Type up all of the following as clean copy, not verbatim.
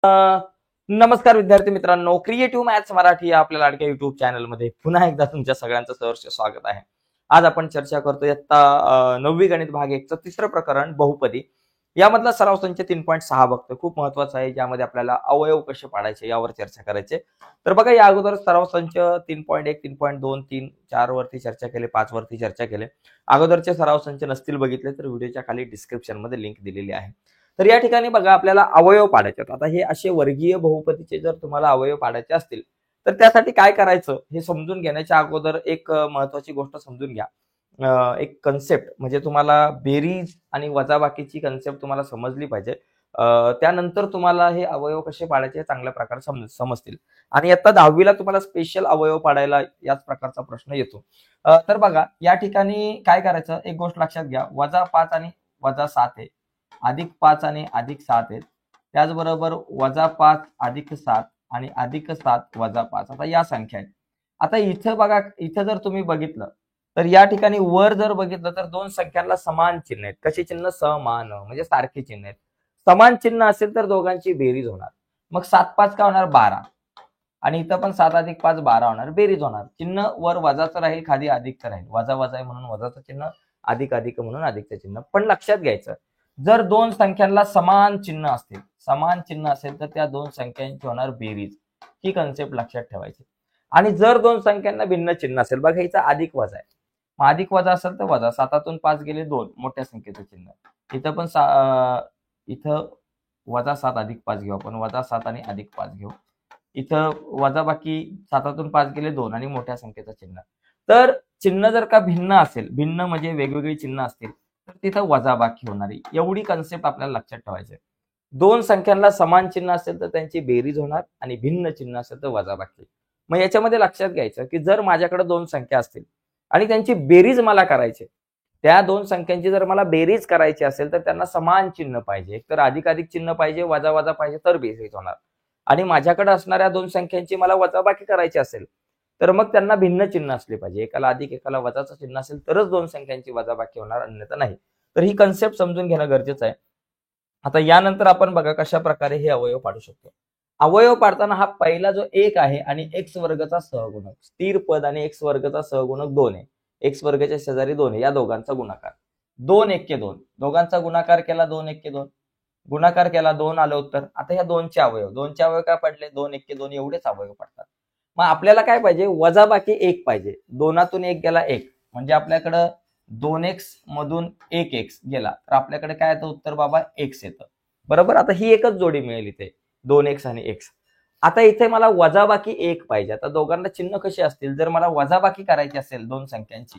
नमस्कार विद्यार्थी मित्रांनो, क्रिएटिव्ह मॅथ्स मराठी या आपल्या लाडक्या युट्यूब चॅनलमध्ये पुन्हा एकदा तुमच्या सगळ्यांचं सहर्ष स्वागत आहे. आज आपण चर्चा करतोय इयत्ता 9वी गणित भाग 1चं तिसरं प्रकरण बहुपदी. यामधला सराव संच 3.6 बघतोय. खूप महत्वाचा आहे, ज्यामध्ये आपल्याला अवयव कसे पाडायचे यावर चर्चा करायची. तर बघा, या अगोदर सराव संच 3.1, 3.2, 3, 4 वरती चर्चा केली, 5 वरती चर्चा केली. अगोदरचे सराव संच नसतील बघितले तर व्हिडिओच्या खाली डिस्क्रिप्शन मध्ये लिंक दिलेली आहे. तर या ठिकाणी बघा, आपल्याला अवयव पाडायचे. आता हे असे वर्गीय बहुपदीचे जर तुम्हाला अवयव पाडायचे असतील तर त्यासाठी काय करायचं हे समजून घेण्याच्या अगोदर एक महत्वाची गोष्ट समजून घ्या. एक कन्सेप्ट म्हणजे तुम्हाला बेरीज आणि वजाबाकीची कन्सेप्ट तुम्हाला समजली पाहिजे. त्यानंतर तुम्हाला हे अवयव कसे पाडायचे चांगल्या प्रकारे समजतील. आणि आता 10वीला तुम्हाला स्पेशल अवयव पाडायला याच प्रकारचा प्रश्न येतो. तर बघा, या ठिकाणी काय करायचं, एक गोष्ट लक्षात घ्या. -5 आणि -7 आहे, +5 आणि +7 आहेत. त्याचबरोबर -5 +7 आणि +7 -5. आता या संख्या आहेत. आता इथं बघा, इथं जर तुम्ही बघितलं तर या ठिकाणी वर जर बघितलं तर दोन संख्यांना समान चिन्ह आहेत. कशी चिन्ह? समान, म्हणजे सारखी चिन्ह आहेत. समान चिन्ह असेल तर दोघांची बेरीज होणार. मग 7×5 काय होणार? 12. आणि इथं पण 7 + 5 12 होणार, बेरीज होणार. चिन्ह वर वजाचं राहील, खाली अधिकचं राहील. वजा वजा आहे म्हणून वजाचं चिन्ह, अधिक अधिक म्हणून अधिकचं चिन्ह. पण लक्षात घ्यायचं, जर दोन संख्यांना समान चिन्ह असतील, समान चिन्ह असेल तर त्या दोन संख्यांची होणार बेरीज. ही कन्सेप्ट लक्षात ठेवायची. आणि जर दोन संख्यांना भिन्न चिन्ह असेल, बघा इथं अधिक वजा आहे, मग अधिक वजा असेल तर वजा. 7तून 5 गेले 2, मोठ्या संख्येचं चिन्ह. इथं पण इथं -7 + 5 घेऊ आपण, -7 आणि +5 घेऊ. इथं वजाबाकी 7तून 5 गेले 2 आणि मोठ्या संख्येचं चिन्ह. तर चिन्ह जर का भिन्न असेल, भिन्न म्हणजे वेगवेगळी चिन्ह असतील, तर तिथं वजाबाकी होणारी. एवढी कन्सेप्ट आपल्याला लक्षात ठेवायची. दोन संख्यांना समान चिन्ह असेल तर त्यांची बेरीज होणार आणि भिन्न चिन्ह असेल तर वजाबाकी. मग याच्यामध्ये लक्षात घ्यायचं की जर माझ्याकडे दोन संख्या असतील आणि त्यांची बेरीज मला करायची, त्या दोन संख्यांची जर मला बेरीज करायची असेल तर त्यांना समान चिन्ह पाहिजे. एकतर अधिक अधिक चिन्ह पाहिजे, वजा वजा पाहिजे, तर बेरीज होणार. आणि माझ्याकडे असणाऱ्या दोन संख्यांची मला वजाबाकी करायची असेल तर मग त्यांना भिन्न चिन्ह असले पाहिजे. एकाला अधिक एकाला वजाचं चिन्ह असेल तरच दोन संख्यांची वजाबाकी होणार, अन्यथा नाही. तर ही कन्सेप्ट समजून घेणं गरजेचं आहे. आता यानंतर आपण बघा कशा प्रकारे हे अवयव पाडू शकतो. अवयव पाडताना हा पहिला जो 1 आहे आणि x वर्गचा सहगुणक, स्थिर पद आणि x वर्गचा सहगुणक 2 आहे. x वर्गच्या शेजारी 2 आहे, या दोघांचा गुणाकार. 2 1 2, दोघांचा गुणाकार केला, 2 1 2, गुणाकार केला, 2 आलं उत्तर. आता ह्या दोनचे अवयव काय पडले? 2 1 2 एवढेच अवयव पडतात. मग आपल्याला काय पाहिजे? वजाबाकी 1 पाहिजे. 2तून 1 गेला 1, म्हणजे आपल्याकडं 2x मधून 1x गेला तर आपल्याकडे काय येतं उत्तर? बाबा x येतं. बरोबर. आता ही एकच जोडी मिळेल इथे, 2x आणि x. आता इथे मला वजाबाकी 1 पाहिजे. आता दोघांना चिन्ह कशी असतील? जर मला वजाबाकी करायची असेल दोन संख्यांची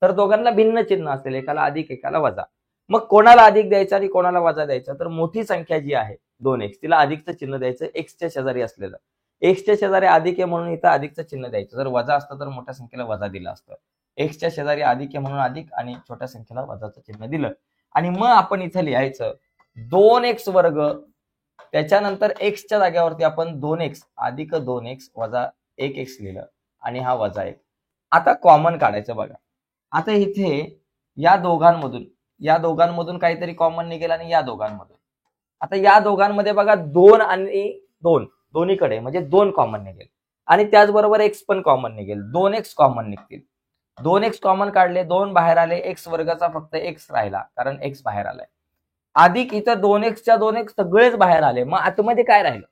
तर दोघांना भिन्न चिन्ह असेल, एकाला अधिक एकाला वजा. मग कोणाला अधिक द्यायचं आणि कोणाला वजा द्यायचं? तर मोठी संख्या जी आहे 2x, तिला अधिकचं चिन्ह द्यायचं, एक्सच्या शेजारी असलेलं. एक्सच्या शेजारी अधिक आहे म्हणून इथं अधिकचं चिन्ह द्यायचं. जर वजा असतं तर मोठ्या संख्येला वजा दिलं असतं. एक्सच्या शेजारी अधिक आहे म्हणून अधिक आणि छोट्या संख्येला वजाचं चिन्ह दिलं. आणि मग आपण इथं लिहायचं 2x वर्ग, त्याच्यानंतर एक्सच्या जागेवरती आपण 2x अधिक 2x वजा 1x लिहिलं आणि हा वजा 1. आता कॉमन काढायचं. बघा आता इथे या दोघांमधून काहीतरी कॉमन निघेल आणि या दोघांमधून. आता या दोघांमध्ये बघा 2 आणि 2 दोन्हीकडे म्हणजे 2 कॉमन निघेल आणि त्याचबरोबर x पण कॉमन निघेल. 2x कॉमन निघतील. 2x कॉमन काढले, 2 बाहेर आले, x वर्गाचा फक्त x राहिला कारण x बाहेर आलाय. अधिक इथं 2x 2x सगळेच बाहेर आले. मग आतमध्ये काय राहिलं?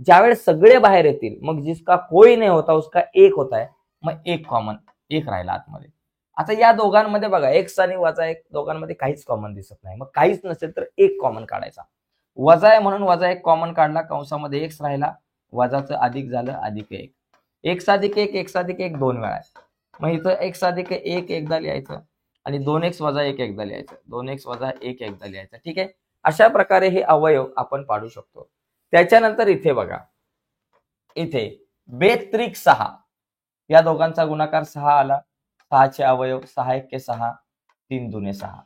ज्यावेळेस सगळे बाहेर येतील मग जिसका कोई नाही होता उसका 1 होता है, मग 1 कॉमन, 1 राहिला आतमध्ये. आता या दोघांमध्ये बघा x आणि वजा 1 दोघांमध्ये काहीच कॉमन दिसत नाही. मग काहीच नसेल तर 1 कॉमन काढायचा. वजा आहे म्हणून वजा 1 कॉमन काढला, कंसामध्ये x राहिला, वजाचं अधिक झालं, अधिक 1. x अधिक 1, x अधिक 1 2 वेळा आहे. मग इथं x अधिक 1 एकदा लिहायचं आणि 2x वजा 1 एकदा लिहायचं, 2x वजा 1 एकदा लिहायचं. ठीक आहे. अशा प्रकारे हे अवयव आपण पाडू शकतो. त्याच्यानंतर इथे बघा, इथे बेत्रिक 6, या दोघांचा गुणाकार 6 आला. 6चे अवयव 6 1 6, 3 2 6.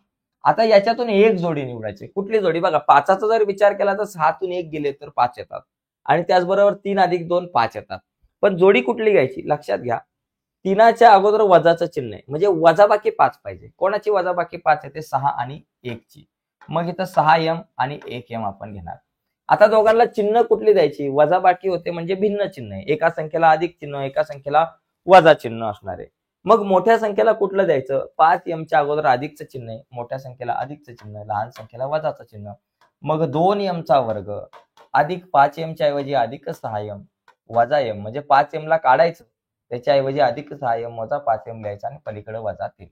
आता याच्यातून एक जोडी निवडायची. कुठली जोडी? बघा 5चा जर विचार केला तर 6तून 1 गेले तर 5 येतात आणि त्याचबरोबर 3 अधिक 2 5 येतात. पण जोडी कुठली घ्यायची? लक्षात घ्या, 3च्या अगोदर वजाचं चिन्ह आहे म्हणजे वजाबाकी 5 पाहिजे. कोणाची वजाबाकी 5 येते? 6 आणि 1 ची. मग इथं 6m आणि 1m आपण घेणार. आता दोघांना चिन्ह कुठली द्यायची, वजाबाकी होते म्हणजे भिन्न चिन्ह आहे, एका संख्येला अधिक चिन्ह एका संख्येला वजा चिन्ह असणार आहे. मग मोठ्या संख्येला कुठलं द्यायचं, 5m अगोदर अधिकचं चिन्ह आहे, मोठ्या संख्येला अधिकचं चिन्ह आहे, लहान संख्येला वजाचं चिन्ह. मग 2m वर्ग अधिक 5m ऐवजी अधिक 6m वजा m, म्हणजे 5m ला काढायचं, त्याच्याऐवजी अधिक 6m वजा 5m लिहायचं आणि पलीकडे वजा 3.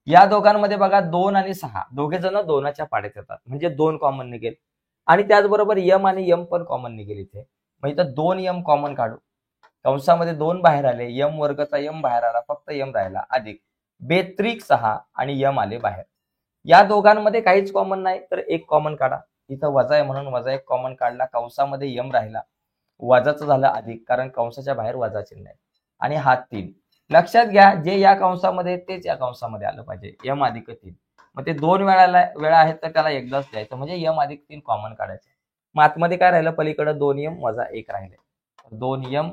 या दोघांमध्ये बघा 2 आणि 6 दोघे जण 2च्या पाड्यात येतात, म्हणजे 2 कॉमन निघेल आणि त्याचबरोबर m आणि m पण कॉमन निघेल इथे. मग इथं 2m कॉमन काढू, कंसामध्ये 2 बाहेर आले, m वर्गचा m बाहेर आला, फक्त m राहिला, अधिक बेत्रिक 6 आणि m आले बाहेर. या दोघांमध्ये काहीच कॉमन नाही तर एक कॉमन काढा, इथं वजा आहे म्हणून वजा एक कॉमन काढला, कंसामध्ये m राहिला, वजाचं झालं अधिक, कारण कंसाच्या बाहेर वजा चिन्ह आहे, आणि हा 3. लक्षात घ्या, जे या कंसामध्ये तेच या कंसामध्ये आलं पाहिजे, m अधिक 3. मग ते 2 वेळा आहेत तर त्याला एकदाच द्यायचं, म्हणजे m अधिक 3 कॉमन काढायचं. मग आतमध्ये काय राहिलं, पलीकडे 2m वजा 1 राहिले, 2m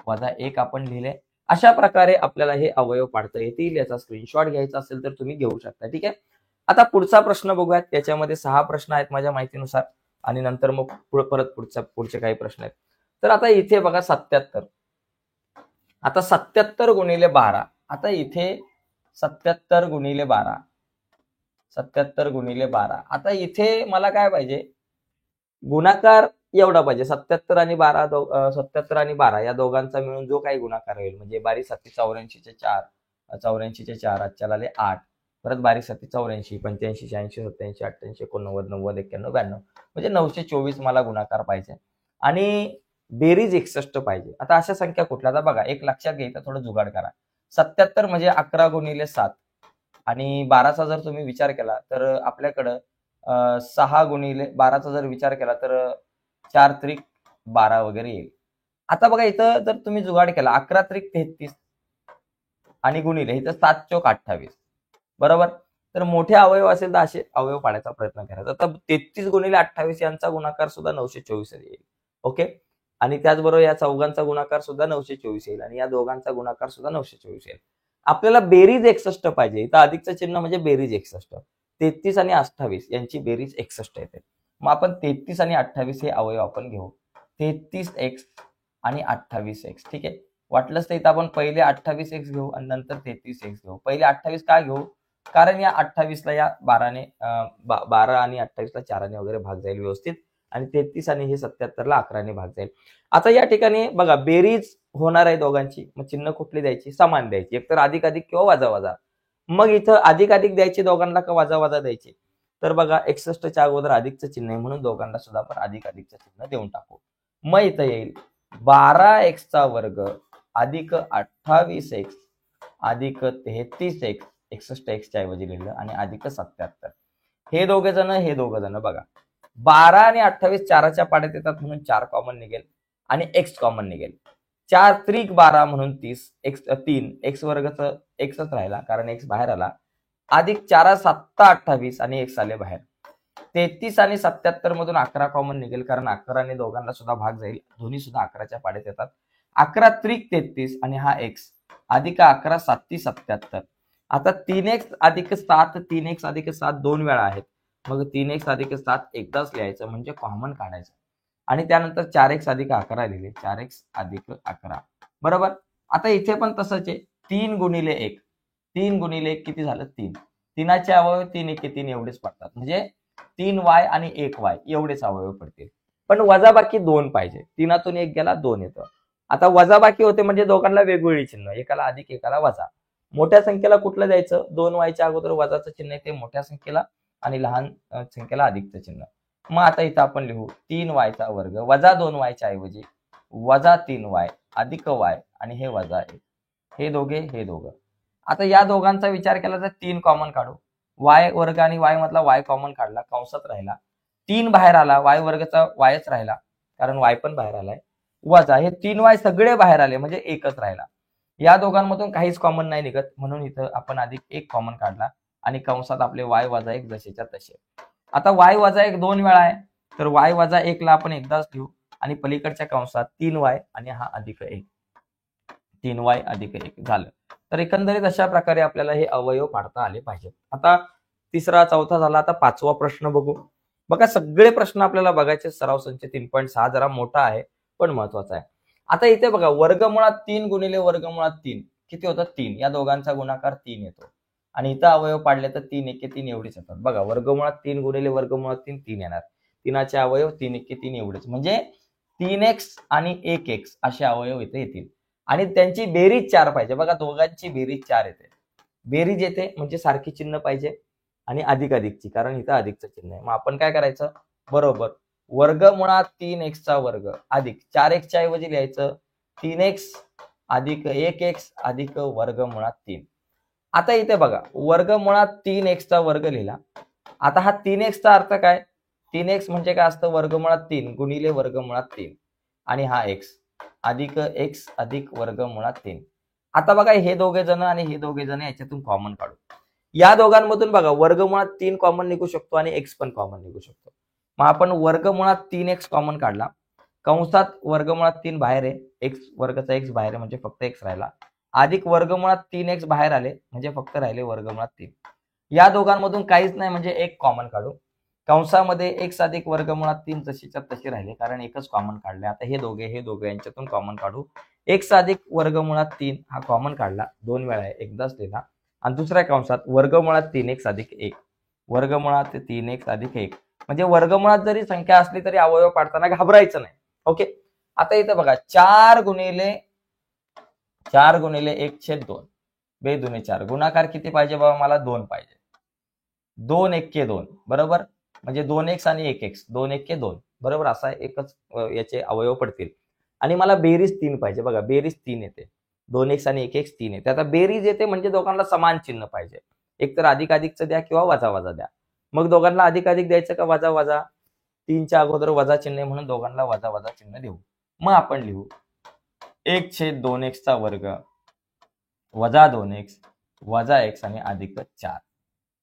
वजा 1 आपण लिहिले. अशा प्रकारे आपल्याला हे अवयव पाडता येतील. याचा स्क्रीनशॉट घ्यायचा असेल तर तुम्ही घेऊ शकता. ठीक आहे, आता पुढचा प्रश्न बघूयात. त्याच्यामध्ये 6 प्रश्न आहेत माझ्या माहितीनुसार, आणि नंतर मग परत पुढचे काही प्रश्न आहेत. तर आता इथे बघा 77. आता 77 गुणिले 12. आता इथे 77 गुणिले 12, 77 गुणिले 12. आता इथे मला काय पाहिजे, गुणाकार एवढा पाहिजे. 77 आणि 12 77 आणि 12 या दोघांचा मिळून जो काही गुणाकार होईल, म्हणजे 12 7 84 4, 84 4 आजच्याला आले 8, परत 12 7 84, 85 86 87 88 89 90 91 92, म्हणजे 924 मला गुणाकार पाहिजे, आणि बेरीज 61 पाहिजे. आता अशा संख्या कुठल्या, आता बघा एक लक्षात घ्यायचं, थोडं जुगाड करा. 77 म्हणजे 11 गुणिले 7, आणि 12चा जर तुम्ही विचार केला तर आपल्याकडं 6 गुणिले 12चा जर विचार केला तर 4 त्रिक 12 वगैरे येईल. आता बघा इथं जर तुम्ही जुगाड केला, 11 त्रिक 33 आणि गुणिले इथं 7 चोक 28, बरोबर. तर मोठे अवयव असेल तर असे अवयव पाडायचा प्रयत्न करायचा. तर 33 गुणिले 28 यांचा गुणाकार सुद्धा 924 येईल. ओके, आणि त्याचबरोबर या चौघांचा गुणाकार सुद्धा 924 येईल, आणि या दोघांचा गुणाकार सुद्धा 924 येईल. आपल्याला बेरीज 61 पाहिजे. इथं अधिकचं चिन्ह म्हणजे बेरीज 61. 33 आणि 28 यांची बेरीज 61 येते. मग आपण 33 आणि 28 हे अवयव आपण घेऊ. 33x आणि 28x. ठीक आहे, वाटलंच तर इथं आपण पहिले 28x घेऊ आणि नंतर 33x घेऊ. पहिले 28 का घेऊ, कारण या 28ला या 12ने 12 आणि 28ला 4ने वगैरे भाग जाईल व्यवस्थित, आणि 33 आणि हे 77ला 11ने भाग जाईल. आता या ठिकाणी बघा बेरीज होणार आहे दोघांची, मग चिन्ह कुठली द्यायची, समान द्यायची, एकतर अधिक अधिक किंवा वजा वजा. मग इथं अधिक अधिक द्यायची दोघांना का वजा वजा द्यायची, तर बघा 61च्या अगोदर अधिकचं चिन्ह आहे म्हणून दोघांना सुद्धा आपण अधिक अधिकचं चिन्ह देऊन टाकू. मग इथं येईल 12x वर्ग अधिक 28x अधिक 33x, 61x च्या ऐवजी लिहिलं, आणि अधिक 77. हे दोघे जण बघा 12 आणि 28 4च्या पाड्यात येतात म्हणून 4 कॉमन निघेल, आणि x कॉमन निघेल. 4 त्रिक 12 म्हणून 30, x 3 x वर्गचं xच राहिला कारण x बाहेर आला, अधिक 4 7 28 आणि x आले बाहेर. 33 आणि 77 मधून 11 कॉमन निघेल, कारण 11 ने दोघांना सुद्धा भाग जाईल, दोन्ही सुद्धा 11च्या पाड्यात येतात. 11 त्रिक 33 आणि हा x, अधिक 11 7 77. आता 3x अधिक 7, 3x अधिक 7 2 वेळा आहेत, मग 3x अधिक 7 एकदाच लिहायचं म्हणजे कॉमन काढायचं, आणि त्यानंतर 4x अधिक 11 लिहिले, 4x अधिक 11, बरोबर. आता इथे पण तसंच आहे, 3 गुणिले 1, 3 गुणिले 1 किती झालं 3, 3चे अवयव 3 1 3 एवढेच पडतात, म्हणजे 3y आणि 1y एवढेच अवयव पडतील. पण वजाबाकी 2 पाहिजे, 3तून 1 गेला 2 येतं. आता वजाबाकी होते म्हणजे दोघांना वेगवेगळी चिन्ह, एकाला अधिक एकाला वजा. मोठ्या संख्येला कुठलं द्यायचं, 2yच्या अगोदर वजाचं चिन्ह येते मोठ्या संख्येला, आणि लहान संख्येला अधिकचं चिन्ह. मग आता इथं आपण लिहू 3y वर्ग वजा 2yच्या ऐवजी वजा 3y अधिक y, आणि हे वजा 1, हे दोघं. आता या दोघांचा विचार केला तर 3 कॉमन काढू, y वर्ग आणि y मधला y कॉमन काढला, कंसात राहिला, 3 बाहेर आला, y वर्गचा yच राहिला कारण y पण बाहेर आलाय, वजा हे 3y सगळे बाहेर आले म्हणजे एकच राहिला. या दोघांमधून काहीच कॉमन नाही निघत म्हणून इथं आपण अधिक 1 कॉमन काढला, आणि कंसात आपले y वजा 1 जसेच्या तसे. आता y वजा 1 2 वेळा आहे, तर y वजा 1 ला आपण एकदाच लिहू, आणि पलीकडच्या कंसात 3y आणि हा अधिक 1, 3y अधिक 1 झालं. तर एकंदरीत अशा प्रकारे आपल्याला हे अवयव पाडता आले पाहिजेत. आता तिसरा चौथा झाला, आता 5वा प्रश्न बघू. बघा सगळे प्रश्न आपल्याला बघायचे. सराव संच 3.6 जरा मोठा आहे पण महत्वाचा आहे. आता इथे बघा वर्गमुळात 3 गुणिले वर्गमुळात 3 किती होतं 3. या दोघांचा गुणाकार 3 येतो आणि इथं अवयव पाडले तर 3 एके 3 एवढेच येतात. बघा वर्गमुळात 3 गुणिले वर्गमुळात 3 3 येणार. 3चे अवयव 3 एके 3 एवढेच म्हणजे 3x आणि 1x असे अवयव इथे येतील आणि त्यांची बेरीज 4 पाहिजे. बघा दोघांची बेरीज 4 येते. बेरीज येते म्हणजे सारखी चिन्ह पाहिजे आणि अधिक अधिकची, कारण इथं अधिकचं चिन्ह आहे. मग आपण काय करायचं बरोबर वर्गमुळात 3x वर्ग अधिक 4x च्या ऐवजी लिहायचं 3x अधिक 1x अधिक वर्गमुळात 3. आता इथे बघा वर्गमुळात 3x वर्ग लिहिला. आता हा 3x चा अर्थ काय 3x म्हणजे काय असतं वर्गमुळात 3 गुणिले वर्गमुळात 3 आणि हा x अधिक x अधिक वर्गमुळात 3. आता बघा हे दोघे जण आणि हे दोघे जण याच्यातून कॉमन काढू. या दोघांमधून बघा वर्गमुळात 3 कॉमन निघू शकतो आणि x पण कॉमन निघू शकतो. मग आपण वर्गमुळात 3x कॉमन काढला. कंसात वर्गमुळात 3 बाहेर आहे, x वर्गचा x बाहेर आहे म्हणजे फक्त x राहिला. अधिक वर्गमुळात 3x बाहेर आले म्हणजे फक्त राहिले वर्गमुळात 3. या दोघांमधून काहीच नाही म्हणजे एक कॉमन काढू. कंसामध्ये x अधिक वर्गमुळात 3 तशीच्या तशी राहिले कारण एकच कॉमन काढले. आता हे दोघे यांच्यातून कॉमन काढू. x अधिक वर्गमुळात 3 हा कॉमन काढला 2 वेळा आहे एकदाच लिहिला आणि दुसऱ्या कंसात वर्गमुळात 3x अधिक 1 वर्गमुळात 3x अधिक 1 म्हणजे वर्गमुळात जरी संख्या असली तरी अवयव पाडताना घाबरायचं नाही. ओके. आता इथं बघा 4 गुणिले 1/2 2 दुने 4 गुणाकार किती पाहिजे बाबा मला 2 पाहिजे. 2 एके 2 बरोबर म्हणजे 2x आणि 1x 2 एके 2 बरोबर असा एकच याचे अवयव पडतील आणि मला बेरीज 3 पाहिजे. बघा बेरीज 3 येते 2x आणि 1x 3 येते. आता बेरीज येते म्हणजे दोघांना समान चिन्ह पाहिजे. एक तर अधिक अधिकचं द्या किंवा वजा वजा द्या. मग दोघांना अधिक अधिक द्यायचं का वजा वजा 3च्या अगोदर वजा चिन्ह आहे म्हणून दोघांना वजा वजा चिन्ह देऊ. मग आपण लिहू 1/2x वर्ग वजा 2x वजा x आणि अधिक 4.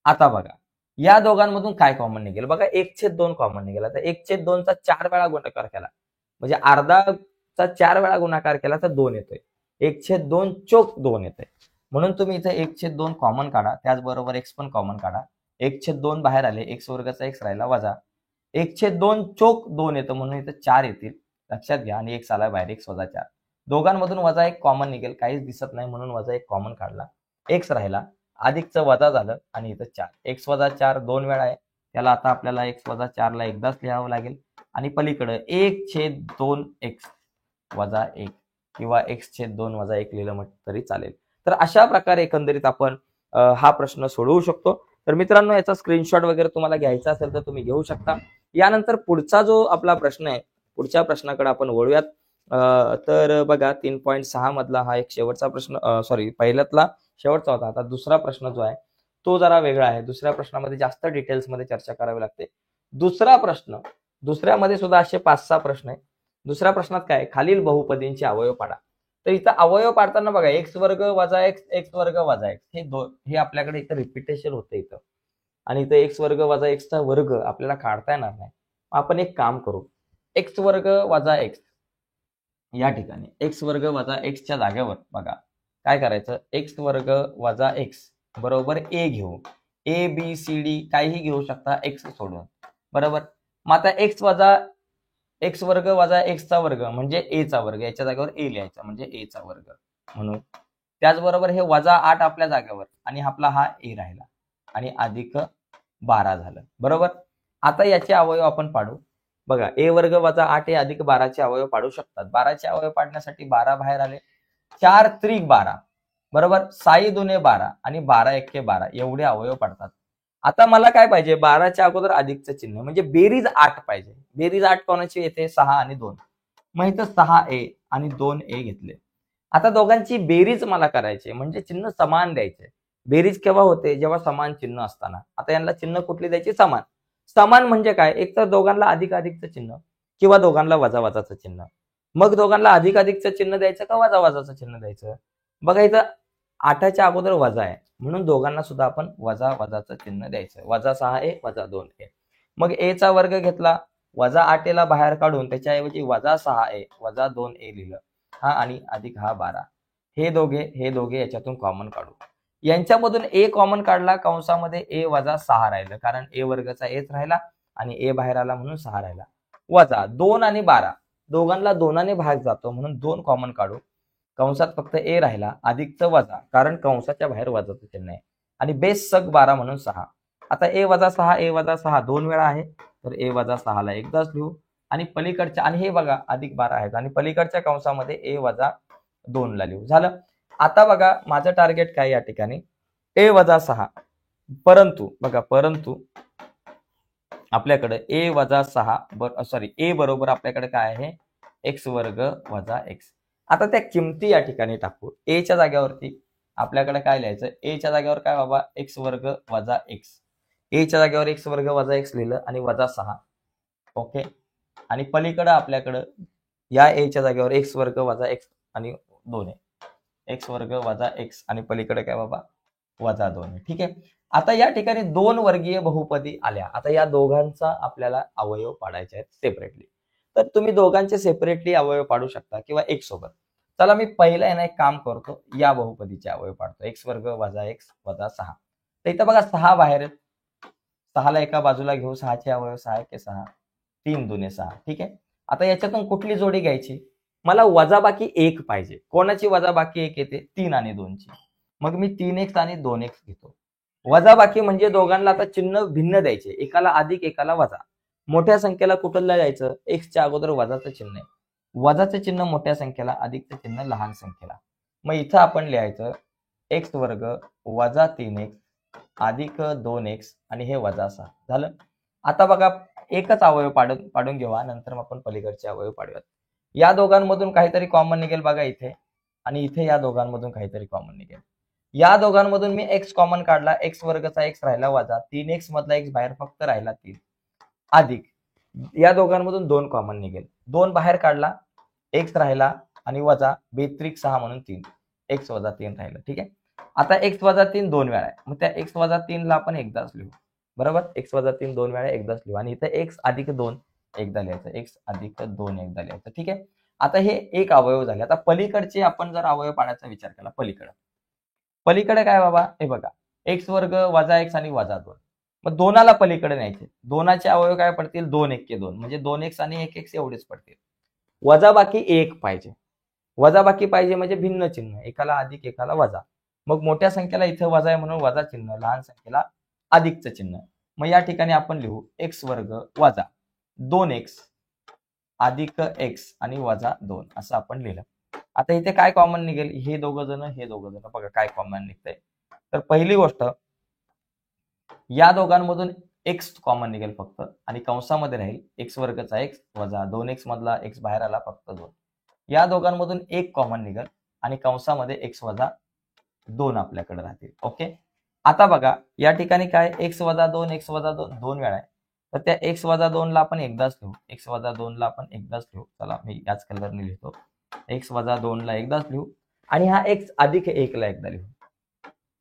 आता बघा या दोघांमधून काय कॉमन निघेल बघा 1/2 कॉमन निघेल. आता 1/2 चा 4 वेळा गुणाकार केला म्हणजे अर्धाचा 4 वेळा गुणाकार केला तर 2 येतोय. 1/2 चोक 2 येते म्हणून तुम्ही इथे 1/2 कॉमन काढा. त्याचबरोबर x पण कॉमन काढा. 1/2 बाहेर आले x वर्गाचा x राहिला वजा 1/2 चोक 2 येतं म्हणून इथे 4 येतील लक्षात घ्या आणि x आला बाहेर x वजा 4. दोघांमधून वजा 1 कॉमन निघेल काहीच दिसत नाही म्हणून वजा 1 कॉमन काढला. x राहिला अधिकचं वजा झालं आणि इथं 4 x वजा 4 2 वेळा आहे त्याला आता आपल्याला x वजा 4 ला एकदाच लिहावं लागेल आणि पलीकडे 1/2x वजा 1 किंवा x/2 वजा 1 लिहिलं म्हटलं तरी चालेल. तर अशा प्रकारे एकंदरीत आपण हा प्रश्न सोडवू शकतो. तर मित्रांनो याचा स्क्रीनशॉट वगैरे तुम्हाला घ्यायचा असेल तर तुम्ही घेऊ शकता. यानंतर पुढचा जो आपला प्रश्न आहे पुढच्या प्रश्नाकडे आपण वळूयात. तर बघा 3.6 मधला हा एक शेवटचा प्रश्न पहिल्यातला शेवटचा होता. आता दुसरा प्रश्न जो आहे तो जरा वेगळा आहे. दुसऱ्या प्रश्नामध्ये जास्त डिटेल्स मध्ये चर्चा करावी लागते. दुसऱ्यामध्ये सुद्धा असे 5-6 प्रश्न आहे. दुसऱ्या प्रश्नात काय खालील बहुपदींचे अवयव पाडा. तर इथं अवयव पाडताना बघा x वर्ग वजा x x वर्ग वजा x हे आपल्याकडे इथं रिपिटेशन होतं इथं आणि इथं x वर्ग वजा x चा वर्ग आपल्याला काढता येणार नाही. आपण एक काम करू x वर्ग वजा x या ठिकाणी x वर्ग वजा x च्या जागेवर बघा काय करायचं x वर्ग वजा x बरोबर a घेऊ. a b c d काहीही घेऊ शकता x सोडून बरोबर. मग आता x वर्ग वजा x चा वर्ग म्हणजे a चा वर्ग याच्या जागेवर a लिहायचा म्हणजे a चा वर्ग म्हणून. त्याचबरोबर हे वजा 8 आपल्या जागेवर आणि आपला हा a राहिला आणि अधिक 12 झालं बरोबर. आता याचे अवयव आपण पाडू. बघा a वर्ग वजा 8 हे अधिक 12चे अवयव पाडू शकतात. 12चे अवयव पाडण्यासाठी 12 बाहेर आले 4 त्रिक 12 बरोबर 6 दुने 12 आणि 12 एके 12 एवढे अवयव पडतात. आता मला काय पाहिजे 12च्या अगोदर अधिकचं चिन्ह म्हणजे बेरीज 8 पाहिजे. बेरीज 8 कोणाची येते 6 आणि 2 मग इथं 6a आणि 2a घेतले. आता दोघांची बेरीज मला करायची म्हणजे चिन्ह समान द्यायचे. बेरीज केव्हा होते जेव्हा समान चिन्ह असताना. आता यांना चिन्ह कुठली द्यायची समान. समान म्हणजे काय एक तर दोघांना अधिक अधिकचं चिन्ह किंवा दोघांना वजा वजाचं चिन्ह. मग दोघांना अधिक अधिकचं चिन्ह द्यायचं का वजा वजाचं चिन्ह द्यायचं. बघा इथं 8च्या अगोदर वजा आहे म्हणून दोघांना सुद्धा आपण वजा वजाचं चिन्ह द्यायचं. वजा 6a वजा 2a. मग a चा वर्ग घेतला वजा 8a ला बाहेर काढून त्याच्याऐवजी वजा 6a वजा 2a लिहिलं हा आणि अधिक हा 12. हे दोघे याच्यातून कॉमन काढू. यांच्यामधून a कॉमन काढला कंसामध्ये a वजा 6 राहिलं कारण a वर्गाचा aच राहिला आणि ए बाहेर आला म्हणून 6 राहिला. वजा 2 आणि 12 दोघांना 2ने भाग जातो म्हणून 2 कॉमन काढू. कंसात फक्त ए राहिला अधिकचं वजा कारण कंसाच्या बाहेर वजाचं चिन्ह आहे आणि बेस सग 12 म्हणून 6. आता ए वजा 6 2 वेळा आहे तर ए वजा 6 ला एकदाच लिहू आणि पलीकडच्या आणि हे बघा अधिक 12 आहेत आणि पलीकडच्या कंसामध्ये ए वजा 2 ला लिहू. झालं. आता बघा माझं टार्गेट काय या ठिकाणी ए वजा 6 परंतु आपल्याकडे ए वजा 6 ए बरोबर आपल्याकडे काय आहे एक्स वर्ग वजा एक्स. आता त्या किमती या ठिकाणी टाकू. ए च्या जागेवरती आपल्याकडे काय लिहायचं ए च्या जागेवर काय बाबा एक्स वर्ग वजा एक्स. ए च्या जागेवर एक्स वर्ग वजा एक्स लिहिलं आणि वजा 6. ओके. आणि पलीकडे आपल्याकडं या ए च्या जागेवर एक्स वर्ग वजा एक्स आणि 2 आहे. एक्स वर्ग वजा एक्स आणि पलीकडे काय बाबा वजा 2 आहे. ठीक आहे. आता या ठिकाणी 2 वर्गीय बहुपदी आल्या. आता या दोघांचा आपल्याला अवयव पाडायचे आहेत सेपरेटली. तर तुम्ही दोघांचे सेपरेटली अवयव पाडू शकता किंवा एक सोबत. चला मी पहिला आहे ना एक काम करतो या बहुपदीचे अवयव पाडतो. एक्स वर्ग वजा एक्स वजा 6. तर इथं बघा 6 बाहेर आहेत. 6 ला एका बाजूला घेऊ. 6 चे अवयव 6 1 6 3 2 6. ठीक आहे. आता याच्यातून कुठली जोडी घ्यायची मला वजाबाकी 1 पाहिजे. कोणाची वजाबाकी 1 येते 3 आणि 2 ची. मग मी 3x आणि 2x घेतो. वजाबाकी म्हणजे दोघांना आता चिन्ह भिन्न द्यायचे. एकाला अधिक एकाला वजा. मोठ्या संख्येला कुठला जायचं एक्सच्या अगोदर वजाचं चिन्ह आहे. वजाचं चिन्ह मोठ्या संख्येला अधिकचं चिन्ह लहान संख्येला. मग इथं आपण लिहायचं एक्स वर्ग वजा 3x अधिक 2x आणि हे वजा 6 झालं. आता बघा एकच अवयव पाडून घेऊया नंतर आपण पलीकडचे अवयव पाडूयात. या दोघांमधून काहीतरी कॉमन निघेल बघा इथे आणि इथे या दोघांमधून काहीतरी कॉमन निघेल. या दोघांमधून मी एक्स कॉमन काढला. एक्स वर्गचा एक्स राहिला वजा 3x मधला एक्स बाहेर फक्त राहिला 3 अधिक या दोघांमधून 2 कॉमन निघेल. 2 बाहेर काढला एक्स राहिला आणि वजा बेत्रिक 6 म्हणून 3 एक्स वजा 3 राहिलं. ठीक आहे. आता एक्स वजा 3 2 वेळा आहे. मग त्या एक्स वजा 3 ला आपण एकदाच लिहू. बरोबर. एक्स वजा 3 2 वेळा एकदाच लिहू आणि इथे एक्स अधिक 2 एकदा लिहायचं. एक्स अधिक 2 एकदा लिहायचं. ठीक आहे. आता हे एक अवयव झाले. आता पलीकडचे आपण जर अवयव पाण्याचा विचार केला पलीकडे काय बाबा हे बघा एक्स वर्ग वजा एक्स आणि वजा 2. मग 2ला पलीकडे न्यायचे. 2चे अवयव काय पडतील 2 1 2 म्हणजे 2x आणि 1x एवढेच पडतील. वजाबाकी 1 पाहिजे. वजाबाकी पाहिजे म्हणजे भिन्न चिन्ह एकाला अधिक एकाला वजा. मग मोठ्या संख्येला इथे वजा आहे म्हणून वजा चिन्ह लहान संख्येला अधिकचं चिन्ह. मग या ठिकाणी आपण लिहू एक्स वर्ग वजा 2x अधिक x आणि वजा 2 असं आपण लिहिलं. आता इथे काय कॉमन निघेल हे दोघं जण बघा काय कॉमन निघतंय. तर पहिली गोष्ट या दोघांमधून एक्स कॉमन निघेल फक्त आणि कंसामध्ये राहील एक्स वर्गचा एक्स वजा 2x मधला एक्स बाहेर आला फक्त 2. या दोघांमधून 1 कॉमन निघेल आणि कंसामध्ये एक्स वजा 2 आपल्याकडे राहतील. ओके. आता बघा या ठिकाणी काय एक्स वजा 2 एक्स वजा 2 2 वेळा आहे. तर त्या एक्स वजा 2 ला आपण एकदाच लिहू. एक्स वजा 2 ला आपण एकदाच लिहू. चला मी याच कलरने लिहितो. एक्स वजा 2 ला एकदाच लिहू आणि हा एक्स अधिक 1 ला एकदा लिहू.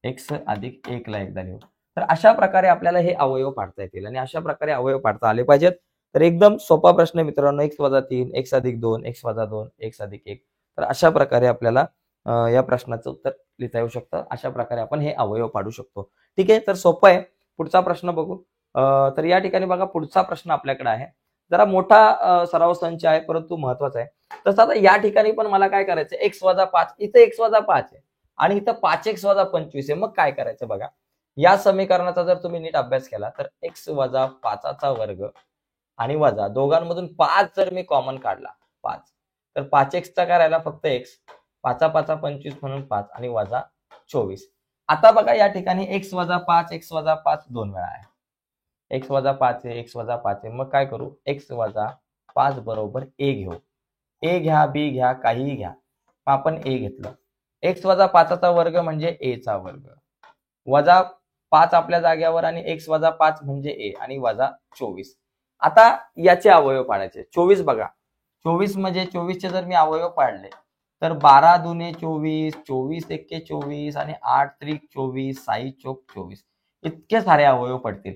एक्स अधिक 1 ला एकदा लिहू. तर अशा प्रकारे आपल्याला हे अवयव पाडता येतील आणि अशा प्रकारे अवयव पाडता आले पाहिजेत. तर एकदम सोपा प्रश्न मित्रांनो. एक्स वजा 3 एक्स अधिक 2 एक्स वजा 2 एक्स अधिक 1. तर अशा प्रकारे आपल्याला या प्रश्नाचं उत्तर लिहिता येऊ शकतं. अशा प्रकारे आपण हे अवयव पाडू शकतो. ठीक आहे. तर सोपं आहे. पुढचा प्रश्न बघू. तर या ठिकाणी बघा पुढचा प्रश्न आपल्याकडे आहे. जरा मोठा सराव संच आहे परंतु महत्वाचा आहे. तसं आता या ठिकाणी पण मला काय करायचं एक्स वजा 5 इथे एक्स वजा 5 आहे आणि इथं 5x वजा 25 आहे. मग काय करायचं बघा या समीकरणाचा जर तुम्ही नीट अभ्यास केला तर एक्स वजा 5चा वर्ग आणि वजा दोघांमधून 5 जर मी कॉमन काढला 5 तर 5x चा काय राहिला फक्त x 5 5 25 म्हणून 5 आणि वजा 24. आता बघा या ठिकाणी x वजा 5 2 वेळा आहे. x वजा 5 आहे x वजा 5 आहे. मग काय करू x वजा 5 बरोबर a घेऊ. a घ्या b घ्या काहीही घ्या. आपण a घेतलं. x वजा 5चा वर्ग म्हणजे a चा वर्ग वजा 5 आपल्या जाग्यावर आणि x वजा 5 म्हणजे a आणि वजा 24. आता याचे अवयव पाडायचे. 24 बघा 24 म्हणजे 24 चे जर मी अवयव पाडले तर 12 दुने 24 24 एक्के 24 आणि 8 त्रिक 24 6 चोक 24 इतके सारे अवयव पडतील.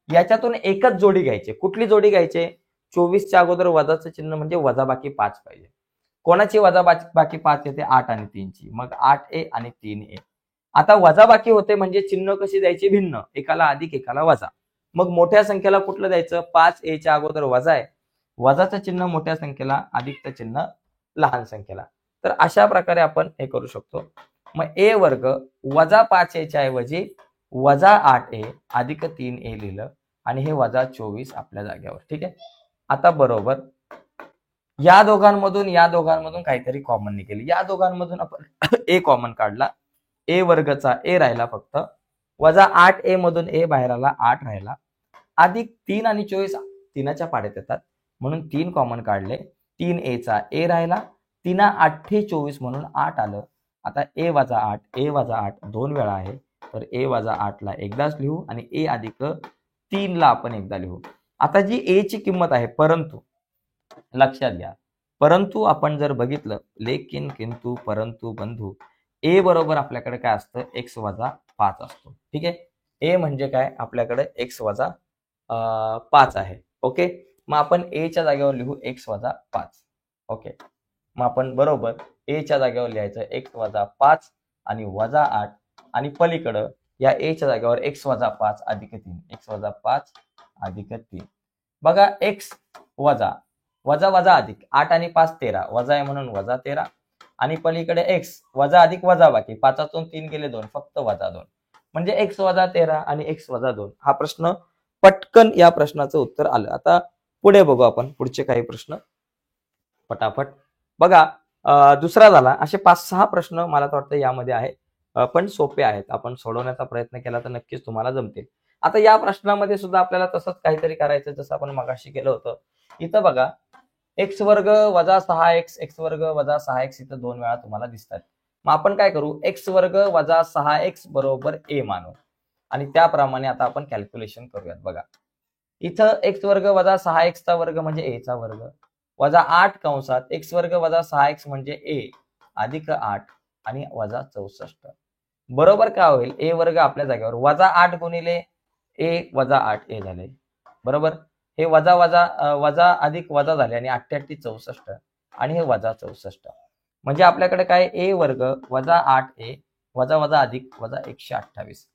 याच्यातून एकच जोडी घ्यायची. कुठली जोडी घ्यायची 24 च्या अगोदर वजाचं चिन्ह म्हणजे वजाबाकी 5 पाहिजे. कोणाची वजाबाकी 5 येते 8 आणि 3 ची. मग 8a आणि 3a. आता वजाबाकी होते म्हणजे चिन्ह कशी द्यायची भिन्न एकाला अधिक एकाला वजा. मग मोठ्या संख्येला कुठलं द्यायचं? 5a च्या अगोदर वजा आहे, वजाचं चिन्ह मोठ्या संख्येला, अधिकचं चिन्ह लहान संख्येला. तर अशा प्रकारे आपण हे करू शकतो. मग a वर्ग वजा 5a च्या ऐवजी वजा 8a अधिक 3a लिहिलं आणि हे वजा 24 आपल्या जागेवर. ठीक आहे. आता बरोबर या दोघांमधून काहीतरी कॉमन निघेल. या दोघांमधून आपण a कॉमन काढला, a वर्गचा a राहिला फक्त, वजा 8a मधून a बाहेर आला, 8 राहिला, अधिक 3 आणि 24 तीनाच्या पाड्यात येतात म्हणून 3 कॉमन काढले, 3a चा a राहिला, 3 8 24 म्हणून 8 आलं. आता a वजा 8 दोन वेळा आहे, तर a वजा 8 ला एकदाच लिहू आणि a अधिक 3 ला आपण एकदा लिहू. आता जी a ची किंमत आहे, परंतु लक्षात घ्या, परंतु आपण जर बघितलं, लेकिन किंतु परंतु बंधू, a बरोबर आपल्याकडे काय असतं? x वजा 5 असतो. ठीक आहे. a म्हणजे काय? आपल्याकडे x वजा 5 आहे. ओके. मग आपण a च्या जागेवर लिहू x वजा 5. ओके. मग आपण बरोबर a च्या जागेवर लिहायचं x वजा 5 आणि वजा 8 आणि पलीकडं या a च्या जागेवर x वजा 5 अधिक 3, x वजा 5 अधिक 3. बघा, x वजा वजा वजा अधिक 8 आणि 5 13, वजा आहे म्हणून वजा 13 आणि पलीकडे x वजा अधिक वजा बाकी, 5तून 3 गेले 2, फक्त वजा 2, म्हणजे x वजा 13 आणि x वजा 2. हा प्रश्न पटकन या प्रश्नाचं उत्तर आलं. आता पुढे बघू आपण पुढचे काही प्रश्न पटापट. बघा, दुसरा झाला. असे 5-6 प्रश्न मला तर वाटतं यामध्ये आहे, पण सोपे आहेत. आपण सोडवण्याचा प्रयत्न केला तर नक्कीच तुम्हाला जमतील. आता या प्रश्नामध्ये सुद्धा आपल्याला तसंच काहीतरी करायचं जसं आपण मगाशी केलं होतं. इथं बघा, x वर्ग वजा 6x, x वर्ग वजा 6x इथं 2 वेळा तुम्हाला दिसतात. मग आपण काय करू? x वर्ग वजा 6x बरोबर a मानू आणि त्याप्रमाणे आता आपण कॅल्क्युलेशन करूयात. बघा, इथं x वर्ग वजा 6x चा वर्ग म्हणजे a चा वर्ग, वजा 8 कंसात x वर्ग वजा 6x म्हणजे a अधिक 8 आणि वजा 64 बरोबर काय होईल? a वर्ग आपल्या जागेवर वजा 8 गुणिले a वजा 8a झाले. बरोबर, हे वजा वजा वजा अधिक वजा झाले आणि 8 8 64 आणि हे वजा 64, म्हणजे आपल्याकडे काय? a वर्ग वजा 8a वजा वजा अधिक वजा 128.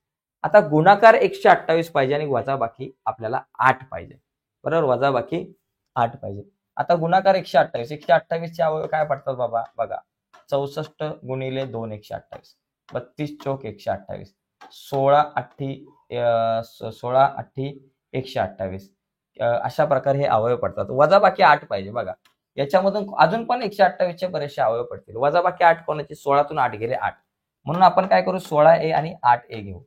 आता गुणाकार 128 पाहिजे आणि वजा बाकी आपल्याला 8 पाहिजे. बरोबर, वजा बाकी 8 पाहिजे. आता गुणाकार 128 चे अवयव काय पडतात बाबा? बघा, 64 गुणिले 2 128, 32 चौक 128, 16 8 128. अशा प्रकारे हे अवयव पडतात. वजा बाकी 8 पाहिजे. बघा, याच्यामधून अजून पण 128 चे बरेचसे अवयव पडतील. वजा बाकी 8 कोणाचे? 16तून 8 गेले 8, म्हणून आपण काय करू? 16a आणि 8a घेऊ.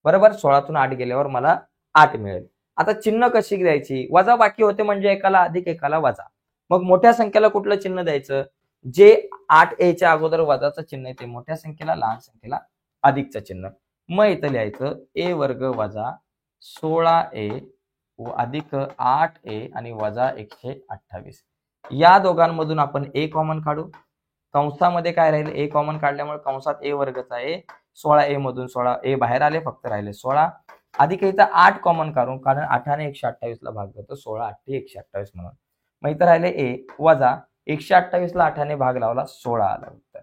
बरोबर, 16तून 8 गेल्यावर मला 8 मिळेल. आता चिन्ह कशी द्यायची? वजा बाकी होते म्हणजे एकाला अधिक एकाला वजा. मग मोठ्या संख्येला कुठलं चिन्ह द्यायचं? जे 8a च्या अगोदर वजाचं चिन्ह आहे ते मोठ्या संख्येला, लहान संख्येला अधिकचं चिन्ह. मग इथं लिहायचं a वर्ग वजा 16a अधिक 8a आणि वजा 128. या दोघांमधून आपण a कॉमन काढू. कंसामध्ये काय राहील? a कॉमन काढल्यामुळे कंसात a वर्गचा a, 16a मधून 16a बाहेर आले, फक्त राहिले 16 अधिक इथं 8 कॉमन काढून, कारण 8 ने 128 ला भाग देतो, 16 8 128 म्हणून. मग इथं राहिले a वजा 128 ला 8 ने भाग लावला, 16 आला उत्तर.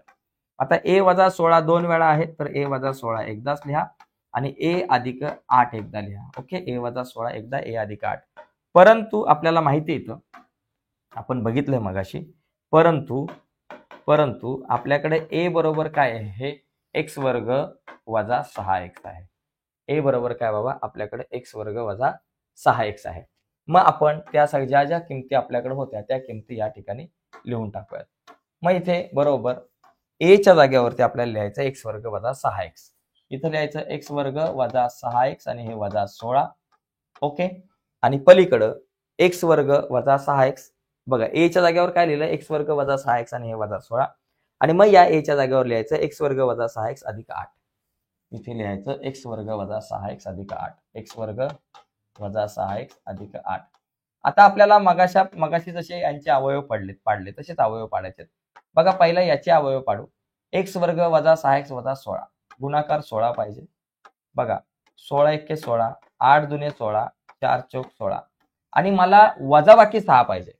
आता a वजा 16 2 वेळा आहे, तर a वजा 16 एकदाच लिहा आणि a अधिक 8 एकदा लिहा. ओके, a वजा 16 एकदा, a अधिक 8. परंतु आपल्याला माहिती येतं, आपण बघितलंय मगाशी, परंतु आपल्याकडे a बरोबर काय आहे? हे x वर्ग वजा 6x आहे. a बरोबर काय बाबा? आपल्याकडे x वर्ग वजा 6x आहे. मग आपण त्या ज्या ज्या किमती आपल्याकडे होत्या त्या किमती या ठिकाणी लिहून टाकूयात. मग इथे बरोबर a च्या जागेवरती आपल्याला लिहायचं x वर्ग वजा 6x. इथं लिहायचं x वर्ग वजा 6x आणि हे वजा 16. ओके, आणि पलीकडं x वर्ग वजा 6x. बघा, a च्या जागेवर काय लिहिलं? x वर्ग वजा 6x आणि हे वजा 16. आणि मग या a च्या जागेवर लिहायचं x वर्ग वजा 6x अधिक 8. इथे लिहायचं x वर्ग वजा 6x अधिक 8, x वर्ग वजा 6x अधिक 8. आता आपल्याला मगाशी जसे यांचे अवयव पाडले तसेच अवयव पाडायचे. बघा, पहिला याचे अवयव पाडू. x वर्ग वजा 6x वजा 16, गुणाकार 16 पाहिजे. बघा, 16 1 16, 8 दुने 16, 4 चौक 16 आणि मला वजा बाकी 6 पाहिजे.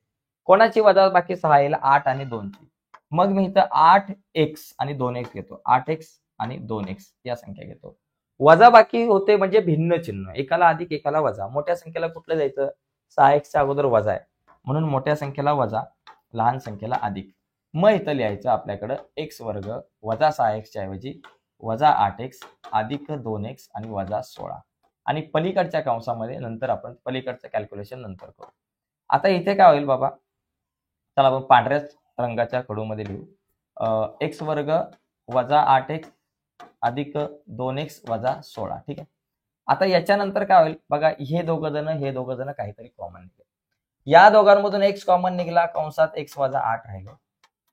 कोणाची वजा बाकी 6 येईल? 8 आणि 2 ची. मग मी इथं 8x आणि 2x घेतो, 8x आणि 2x या संख्या घेतो. वजाबाकी होते म्हणजे भिन्न चिन्ह, एकाला अधिक एकाला वजा. मोठ्या संख्येला कुठलं द्यायचं? 6x अगोदर वजा आहे म्हणून मोठ्या संख्येला वजा, लहान संख्येला अधिक. मग इथं लिहायचं आपल्याकडं x वर्ग वजा 6x च्या ऐवजी वजा 8x अधिक 2x आणि वजा 16. आणि पलीकडच्या कंसामध्ये नंतर आपण पलीकडचं कॅल्क्युलेशन नंतर करू. आता इथे काय होईल बाबा, चला आपण पांढऱ्याच रंगाच्या खडूमध्ये लिहू. x वर्ग वजा 8x अधिक 2x वजा 16. ठीक आहे. आता याच्यानंतर काय होईल बघा, हे दोघं जण काहीतरी कॉमन निघेल. या दोघांमधून x कॉमन निघाला, कंसात x वजा 8 राहिलं,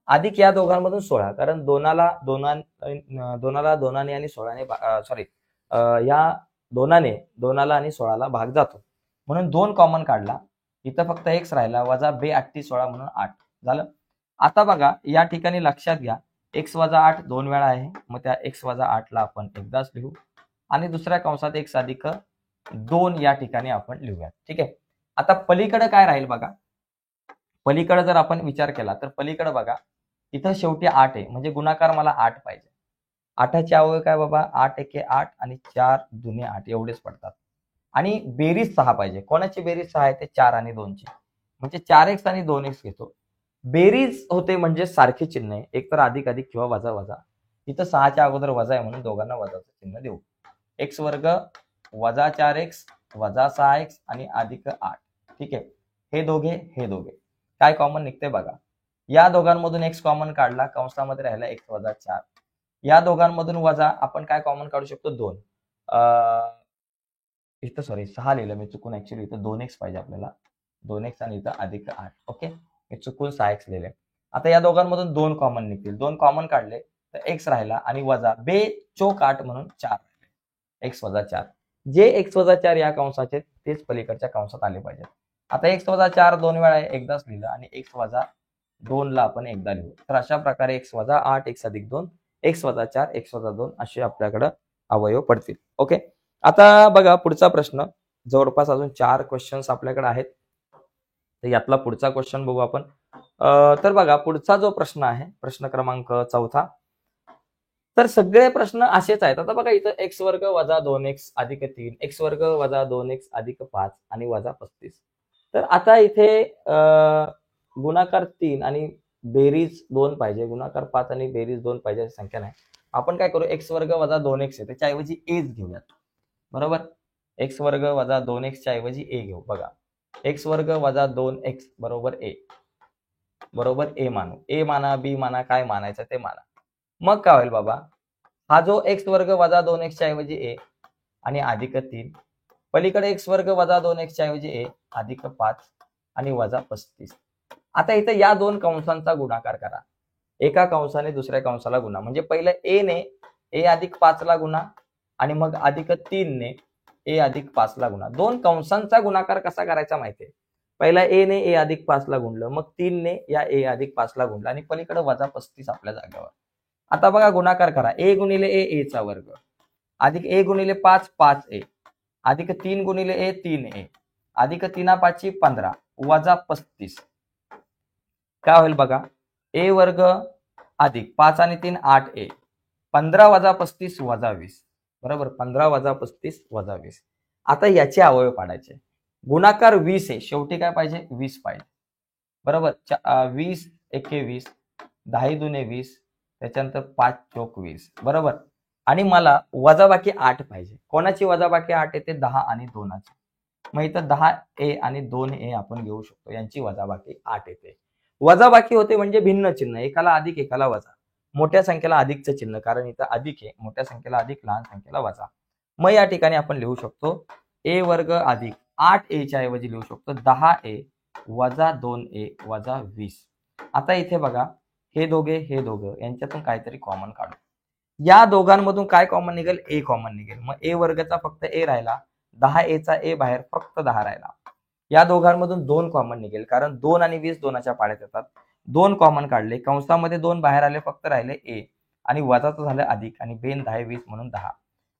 अधिक या दोघांमधून 16, कारण दोनाला दोनाने आणि 16ने सॉरी या दोनाला आणि 16ला भाग जातो म्हणून 2 कॉमन काढला. इथं फक्त x राहिला, वजा 2 8 16 म्हणून 8 झालं. आता बघा या ठिकाणी लक्षात घ्या, x वजा 8 2 वेळा आहे, मग त्या x वजा 8 ला आपण एकदाच लिहू आणि दुसऱ्या कंसात x अधिक 2 या ठिकाणी आपण लिहूया. ठीक आहे. आता पलीकडे काय राहील बघा, पलीकडे जर आपण विचार केला तर पलीकडे बघा इथं शेवटी 8 आहे म्हणजे गुणाकार मला 8 पाहिजे. 8चे अवयव काय बाबा, 8 एके 8 आणि 4 दुने 8 एवढेच पडतात. आणि बेरीज 6 पाहिजे. कोणाची बेरीज 6 आहे? ते 4 आणि 2 ची, म्हणजे 4x आणि 2x घेतो. बेरीज होते म्हणजे सारखे चिन्ह आहे, एक तर अधिक अधिक किंवा वजा वजा. इथं 6च्या अगोदर वजा आहे म्हणून दोघांना वजाचं चिन्ह देऊ. x वर्ग वजा 4x वजा 6x आणि अधिक 8. ठीक आहे. हे दोघे काय कॉमन निघते बघा, या दोघांमधून x कॉमन काढला, कंसामध्ये राहिला x वजा 4. या दोघांमधून वजा आपण काय कॉमन काढू शकतो? 2. इथं सॉरी 6 लिहिलं मी चुकून, ऍक्च्युअली इथं 2x पाहिजे आपल्याला, 2x आणि इथं अधिक 8. ओके, मी चुकून 6x लिहिले. आता या दोघांमधून 2 कॉमन निघतील, 2 कॉमन काढले तर x राहिला आणि वजा 2 चोक 8 म्हणून 4 राहिले, x वजा 4. जे x वजा 4 या कंसाचे तेच पलीकडच्या कंसात आले पाहिजेत. आता x वजा 4 2 वेळा आहे, एकदाच लिहिलं आणि x वजा 2 ला आपण एकदा लिहू. तर अशा प्रकारे x वजा 8 x अधिक 2 x वजा 4 x वजा 2 असे आपल्याकडे अवयव पडतील. ओके. आता बघा पुढचा प्रश्न, जवळपास अजून 4 क्वेश्चन्स आपल्याकडे आहेत, तर यातला पुढचा क्वेश्चन बघू आपण. तर बघा पुढचा जो प्रश्न आहे, प्रश्न क्रमांक 4. तर सगळे प्रश्न असेच आहेत. आता बघा इथं x वर्ग वजा 2x अधिक 3, x वर्ग वजा 2x अधिक 5 आणि वजा 35. तर आता इथे गुणाकार 3 आणि बेरीज 2 पाहिजे, गुणाकार 5 आणि बेरीज 2 पाहिजे अशी संख्या नाही. आपण काय करू, x वर्ग वजा 2x आहे त्याच्याऐवजी aच घेऊयात. बरोबर, x वर्ग वजा 2x च्या ऐवजी a घेऊ. बघा x वर्ग वजा 2x बरोबर a, बरोबर a मानू, a माना b माना, काय मानायचं ते माना. मग काय होईल बाबा, हा जो x वर्ग वजा 2x च्या ऐवजी a आणि अधिक 3, पलीकडे x वर्ग वजा 2x च्या ऐवजी a अधिक 5 आणि वजा 35. आता इथं या दोन कंसांचा गुणाकार करा, एका कंसाने दुसऱ्या कंसाला गुणा, म्हणजे पहिलं a ने a अधिक 5 ला गुणा आणि मग अधिक 3 ने a अधिक 5 ला गुणा. दोन कंसांचा गुणाकार कसा करायचा माहितीये, पहिला a ने a अधिक 5 ला गुणलं, मग 3 ने या a अधिक 5 ला गुणलं आणि पलीकडे वजा 35 आपल्या जागेवर. आता बघा गुणाकार करा, a गुणिले a a चा वर्ग अधिक a गुणिले 5 5a अधिक 3 गुणिले a 3a अधिक 3 5 15 वजा 35. काय होईल बघा, a वर्ग अधिक 5 आणि 3 8a 15 वजा 35 वजा 20. बरोबर, 15 वजा 35 वजा 20. आता याचे अवयव पाडायचे. गुणाकार 20 आहे, शेवटी काय पाहिजे 20 पाहिजे. बरोबर, 20 एके 20, 10 दुने 20, त्याच्यानंतर 5 चोक 20. बरोबर, आणि मला वजाबाकी 8 पाहिजे. कोणाची वजाबाकी 8 येते, 10 आणि 2ची. मग इथं 10a आणि 2a आपण घेऊ शकतो, यांची वजाबाकी 8 येते. वजाबाकी होते म्हणजे भिन्न चिन्ह, एकाला अधिक एकाला वजा. मोठ्या संख्येला अधिकचं चिन्ह, कारण इथं अधिक आहे, मोठ्या संख्येला अधिक, लहान संख्येला वजा. मग या ठिकाणी आपण लिहू शकतो a वर्ग अधिक 8a च्या ऐवजी लिहू शकतो 10a वजा 2a वजा 20. आता इथे बघा हे दोघे यांच्यातून काहीतरी कॉमन काढू. या दोघांमधून काय कॉमन निघेल, a कॉमन निघेल. मग a वर्गचा फक्त a राहिला, 10a चा a बाहेर, फक्त 10 राहिला. या दोघांमधून 2 कॉमन निघेल, कारण 2 आणि 20 दोनाच्या पाड्यात येतात. 2 कॉमन काढले, कंसामध्ये 2 बाहेर आले, फक्त राहिले a आणि वजाचं झालं अधिक आणि बेन 10 20 म्हणून 10.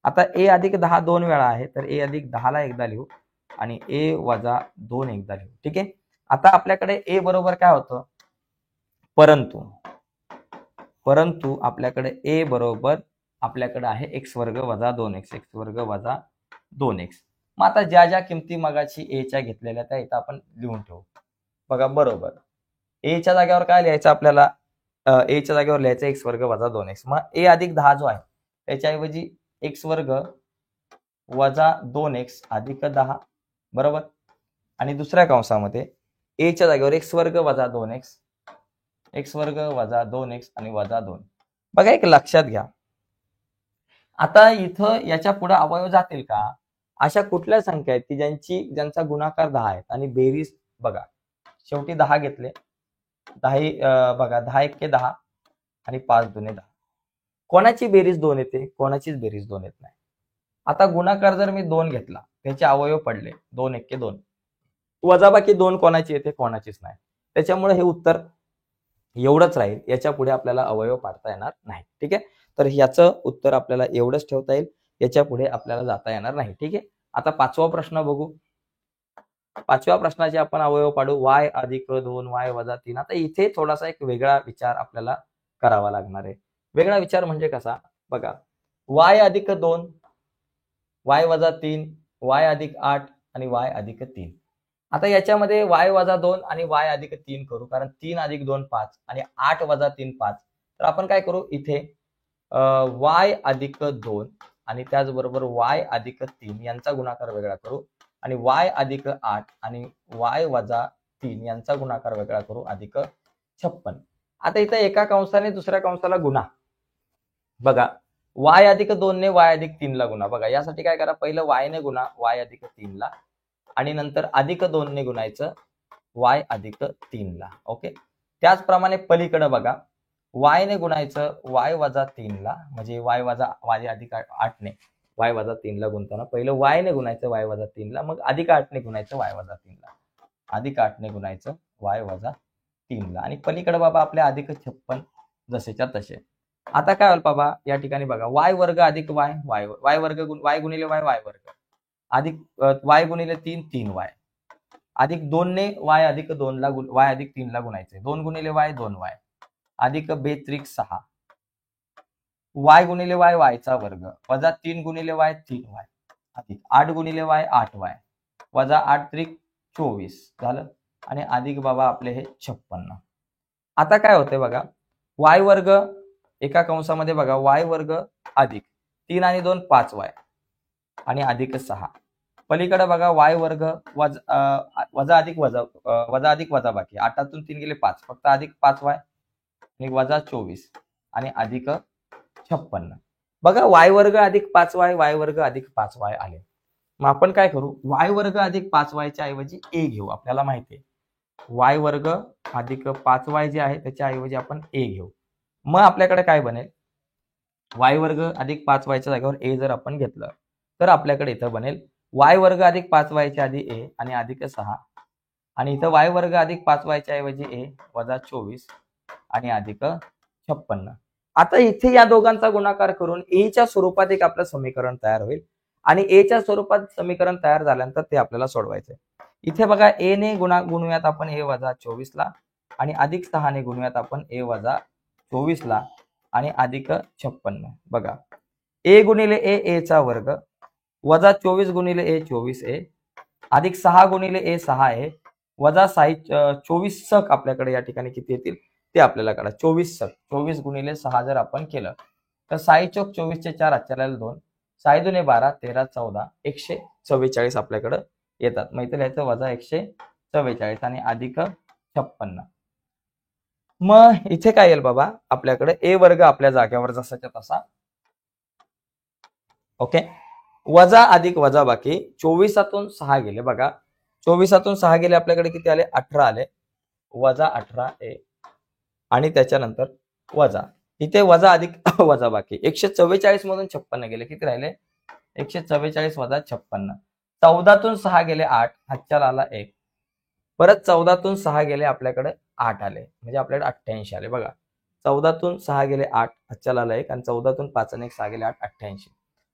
आता a अधिक 10 2 वेळा आहे, तर a अधिक 10 ला एकदा लिहू आणि a वजा 2 एकदा लिहू. ठीक आहे. आता आपल्याकडे a बरोबर काय होतं, परंतु आपल्याकडे a बरोबर आपल्याकडे आहे एक्स वर्ग वजा 2x, एक्स वर्ग वजा 2x. मग आता ज्या ज्या किमती मगाची एच्या घेतलेल्या त्या इथं आपण लिहून ठेवू. बघा बरोबर, एच्या जागेवर काय लिहायचं आपल्याला, एच्या जागेवर लिहायचं एक्स वर्ग वजा 2x. मग ए अधिक 10 जो आहे त्याच्याऐवजी एक्स वर्ग वजा 2x अधिक 10, बरोबर. आणि दुसऱ्या कंसामध्ये एच्या जागेवर एक्स वर्ग वजा 2x, एक्स वर्ग वजा 2x आणि वजा 2. बघा एक लक्षात घ्या, आता इथं याच्या पुढे अवयव जातील का? अशा कुठल्या संख्या आहेत की ज्यांचा गुणाकार 10 आहे आणि बेरीज बघा शेवटी 10 घेतले, 10 बघा 10 1 10 आणि 5 2 10. कोणाची बेरीज 2 येते? कोणाचीच बेरीज 2 येत नाही. आता गुणाकार जर मी 2 घेतला, त्याचे अवयव पडले 2 1 2, वजाबाकी 2 कोणाची येते? कोणाचीच नाही. त्याच्यामुळे हे उत्तर एवढंच राहील, याच्या पुढे आपल्याला अवयव पाडता येणार नाही. ठीक आहे, तर याचं उत्तर आपल्याला एवढंच ठेवता येईल, याच्या पुढे आपल्याला जाता येणार नाही. ठीक आहे, आता 5वा प्रश्न बघू. 5व्या प्रश्नाचे आपण अवयव पाडू, y अधिक 2 y वजा 3. आता इथे थोडासा एक वेगळा विचार आपल्याला करावा लागणार आहे. वेगळा विचार म्हणजे कसा? बघा, y अधिक 2 y वजा 3 y अधिक 8 आणि y अधिक 3. आता याच्यामध्ये y वजा 2 आणि y अधिक 3 करू, कारण 3 अधिक 2 5 आणि 8 वजा 3 5. तर आपण काय करू, इथे y अधिक 2 आणि त्याचबरोबर y अधिक 3 यांचा गुणाकार वेगळा करू आणि y अधिक 8 आणि y वजा 3 यांचा गुणाकार वेगळा करू अधिक 56. आता इथं एका कंसाने दुसऱ्या कंसाला गुणा. बघा, y अधिक 2 ने y अधिक 3 ला गुणा. बघा, यासाठी काय करा, पहिलं y ने गुणा y अधिक 3 ला आणि नंतर अधिक 2 ने गुणायचं y अधिक 3 ला. ओके, त्याचप्रमाणे पलीकडे बघा, y ने गुणायचं y वजा 3 ला, म्हणजे y वजा y अधिक 8 ने y वजा 3 ला गुणताना पहिलं y ने गुणायचं y वजा 3 ला, मग अधिक 8 ने गुणायचं y वजा 3 ला, अधिक 8 ने गुणायचं y वजा 3 ला आणि पलीकडे बाबा आपल्या अधिक 56 जसेच्या तसे. आता काय होईल बाबा, या ठिकाणी बघा, y वर्ग अधिक y, y वर्ग y गुणिले y वर्ग अधिक y गुणिले 3 3y अधिक 2 ने y अधिक 2 ला y अधिक 3 ला गुणायचे, 2 गुणिले y 2y अधिक 2 6 y गुणिले y चा वर्ग वजा 3 गुणिले y 3y अधिक 8 गुणिले y 8y वजा 8 3 24 झालं आणि अधिक बाबा आपले हे 56. आता काय होते बघा, y वर्ग एका कंसामध्ये बघा y वर्ग अधिक 3 आणि 2 5y आणि अधिक 6. पलीकडे बघा y वर्ग वजा अधिक वजा वजा अधिक वजा बाकी 8तून 3 गेले 5, फक्त अधिक 5y आणि वजा 24 आणि अधिक 56. बघा, y वर्ग अधिक 5y y वर्ग अधिक 5y आले. मग आपण काय करू, y वर्ग अधिक 5y च्या ऐवजी a घेऊ. आपल्याला माहिती आहे y वर्ग अधिक 5y जे आहे त्याच्या ऐवजी आपण a घेऊ. मग आपल्याकडे काय बनेल, y वर्ग अधिक 5y च्या जागेवर a जर आपण घेतलं तर आपल्याकडे इथं बनेल y वर्ग अधिक 5y च्या आधी a आणि अधिक 6 आणि इथं y वर्ग अधिक 5y च्या ऐवजी a वजा 24 आणि अधिक 56. आता इथे या दोघांचा गुणाकार करून a च्या स्वरूपात एक आपलं समीकरण तयार होईल आणि a च्या स्वरूपात समीकरण तयार झाल्यानंतर ते आपल्याला सोडवायचे. इथे बघा, a ने गुणूयात आपण a वजा 24 ला आणि अधिक 6 ने गुणूयात आपण a वजा 24 ला आणि अधिक 56. बघा, a गुणिले a चा वर्ग वजा 24 गुणिले a 24a अधिक 6 गुणिले a 6a वजा 24 सक आपल्याकडे या ठिकाणी किती येतील ते आपल्याला कळा. 24 सक, 24 गुणिले 6 जर आपण केलं तर 6 चोक 24 चे 4 आजच्याला 2, 6 दुने 12 13 14 144 आपल्याकडे येतात. माहिती याचं वजा 144 आणि अधिक 56. मग इथे काय येईल बाबा, आपल्याकडे a वर्ग आपल्या जागेवर जसाच्या तसा. ओके, वजा अधिक वजा बाकी 24तून 6 गेले. बघा, 24तून 6 गेले आपल्याकडे किती आले, 18 आले, वजा 18a आणि त्याच्यानंतर वजा इथे वजा अधिक वजा बाकी 144 मधून 56 गेले, किती राहिले 144 वजा 56. 14तून 6 गेले 8, हातच्याला आला 1, परत 14तून 6 गेले आपल्याकडे 8 आले, म्हणजे आपल्याकडे 88 आले. बघा, 14तून 6 गेले 8, हातच्याला आला 1 आणि 14तून 5 आणि 1 6 गेले 8 88.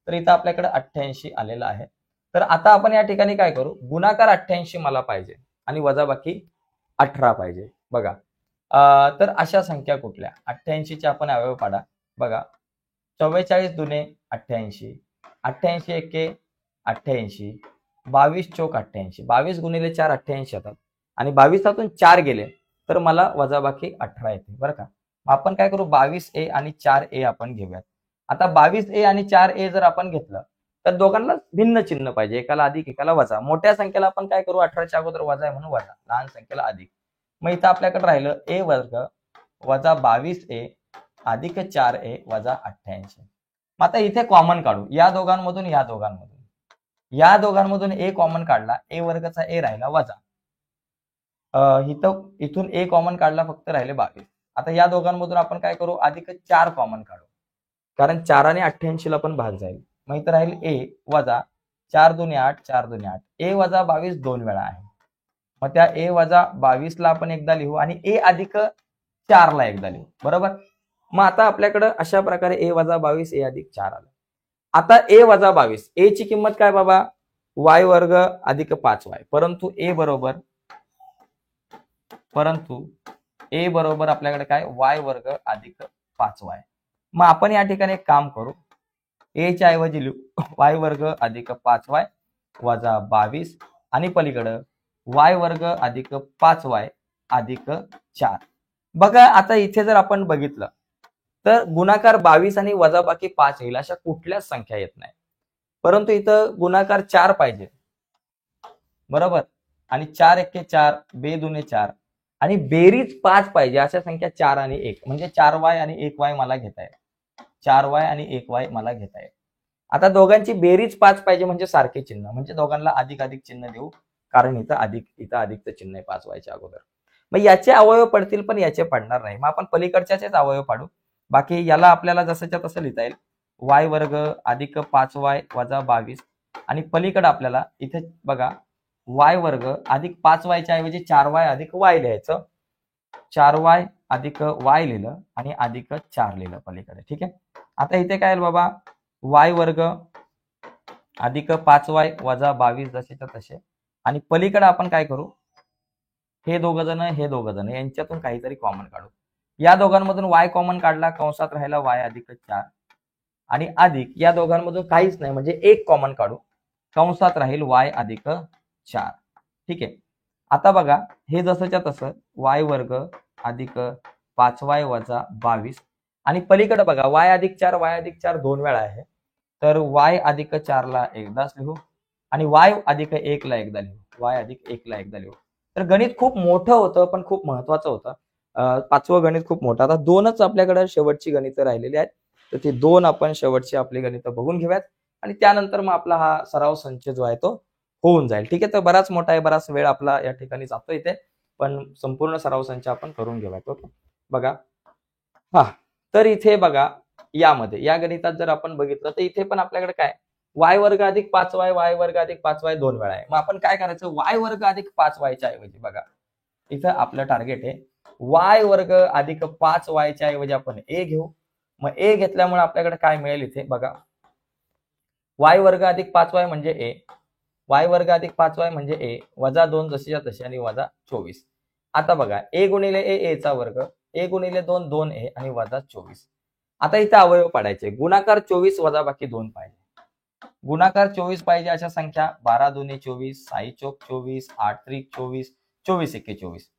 तर इथं आपल्याकडे 88 आलेला आहे. तर आता आपण या ठिकाणी काय करू, गुणाकार 88 मला पाहिजे आणि वजाबाकी 18 पाहिजे. बघा, तर अशा संख्या कुठल्या 88 चे आपण अवयव पाडा. बघा, 44 दुने 88, 88 एके 88, 22 चोक 88, 22 गुणिले 4 88 येतात आणि 22 4 गेले तर मला वजाबाकी 18 येते बरं का. आपण काय करू 22A आणि 4A आपण घेऊयात. आता 22A आणि 4A जर आपण घेतलं तर दोघांना भिन्न चिन्ह पाहिजे, एकाला अधिक एकाला वजा. मोठ्या संख्येला आपण काय करू 18च्या अगोदर वजा आहे म्हणून वजा, लहान संख्येला अधिक. मग इथं आपल्याकडे राहिलं A वर्ग वजा 22A अधिक 4A वजा 88. मग आता इथे कॉमन काढू या दोघांमधून या दोघांमधून A कॉमन काढला, A वर्गचा A राहिला वजा इथून A कॉमन काढला फक्त राहिले 22. आता या दोघांमधून आपण काय करू अधिक 4 कॉमन काढू कारण 4 आणि 88 ला पण भाग जाईल. मग इथं राहील A वजा 4 दुने 8 4 दुने 8 A वजा 22 दोन वेळा आहे. मग त्या A वजा 22 ला आपण एकदा लिहू आणि A अधिक 4 ला एकदा लिहू बरोबर. मग आता आपल्याकडे अशा प्रकारे A वजा 22 A अधिक 4 आलं. आता A वजा 22 A ची किंमत काय बाबा y वर्ग अधिक 5y परंतु A बरोबर आपल्याकडे काय y वर्ग अधिक 5y. मग आपण या ठिकाणी एक काम करू A च्या ऐवजी लिहू y वर्ग अधिक 5y वजा 22 आणि पलीकडे y वर्ग अधिक 5y अधिक 4. बघा आता इथे जर आपण बघितलं तर गुणाकार 22 आणि वजाबाकी 5 येईल अशा कुठल्याच संख्या येत नाही, परंतु इथं गुणाकार 4 पाहिजे बरोबर आणि 4 एके 4 बे दुने 4 आणि बेरीज 5 पाहिजे अशा संख्या 4 आणि 1 म्हणजे 4y आणि 1y मला घेता येईल. 4y आणि 1y मला घेता येईल. आता दोघांची बेरीज 5 पाहिजे म्हणजे सारखे चिन्ह म्हणजे दोघांना अधिक अधिक चिन्ह देऊ कारण इथं अधिकचं चिन्ह आहे 5y अगोदर. मग याचे अवयव पडतील पण याचे पडणार नाही. मग आपण पलीकडच्याच अवयव पाडू. बाकी याला आपल्याला जसंच्या तसं लिहिता येईल y वर्ग अधिक 5y वजा 22 आणि पलीकडे आपल्याला इथे बघा y वर्ग अधिक 5y च्या ऐवजी 4y अधिक y लिहायचं. 4y अधिक y लिहिलं आणि अधिक 4 लिहिलं पलीकडे. ठीक आहे. आता इथे काय बाबा y वर्ग अधिक 5y वजा 22 जसेच्या तसे आणि पलीकडे आपण काय करू हे दोघ जण यांच्यातून काहीतरी कॉमन काढू. या दोघांमधून y कॉमन काढला कंसात राहिला y अधिक 4 आणि अधिक या दोघांमधून काहीच नाही म्हणजे 1 कॉमन काढू कंसात राहील y अधिक 4. ठीक आहे. आता बघा हे जसंच्या तसं y वर्ग अधिक 5y वजा 22 आणि पलीकडे बघा y अधिक 4 दोन वेळा आहे तर y अधिक 4 ला एकदाच लिहू आणि y अधिक 1 ला एकदा लिहू. तर गणित खूप मोठं होतं पण खूप महत्वाचं होतं. पाचवं गणित खूप मोठं. आता दोनच आपल्याकडे शेवटची गणितं राहिलेली आहेत तर ते दोन आपण शेवटची आपली गणितं बघून घेऊयात आणि त्यानंतर मग आपला हा सराव संच जो आहे तो होऊन जाईल. ठीक आहे. तर बराच मोठा आहे, बराच वेळ आपला या ठिकाणी जातो इथे पण संपूर्ण सराव संच आपण करून घेऊयात. ओके बघा तर इथे बघा यामध्ये या गणितात जर आपण बघितलं तर इथे पण आपल्याकडे काय y वर्ग अधिक 5y दोन वेळा आहे. मग आपण काय करायचं y वर्ग अधिक 5y च्या ऐवजी बघा इथं आपलं टार्गेट आहे y वर्ग अधिक 5y च्या ऐवजी आपण a घेऊ. मग a घेतल्यामुळे आपल्याकडे काय मिळेल इथे बघा y वर्ग अधिक 5y म्हणजे a वजा 2 जशीच्या तशी आणि वजा 24. आता बघा a गुणिले a चा वर्ग a गुणिले 2 2a आणि वजा 24. आता इथे अवयव पाडायचे. गुणाकार 24 वजा बाकी 2 पाहिजे. गुणाकार 24 पाहिजे अशा संख्या 12 दुने 24 6 चोक 24 8 त्रिक 24 24 एके 24.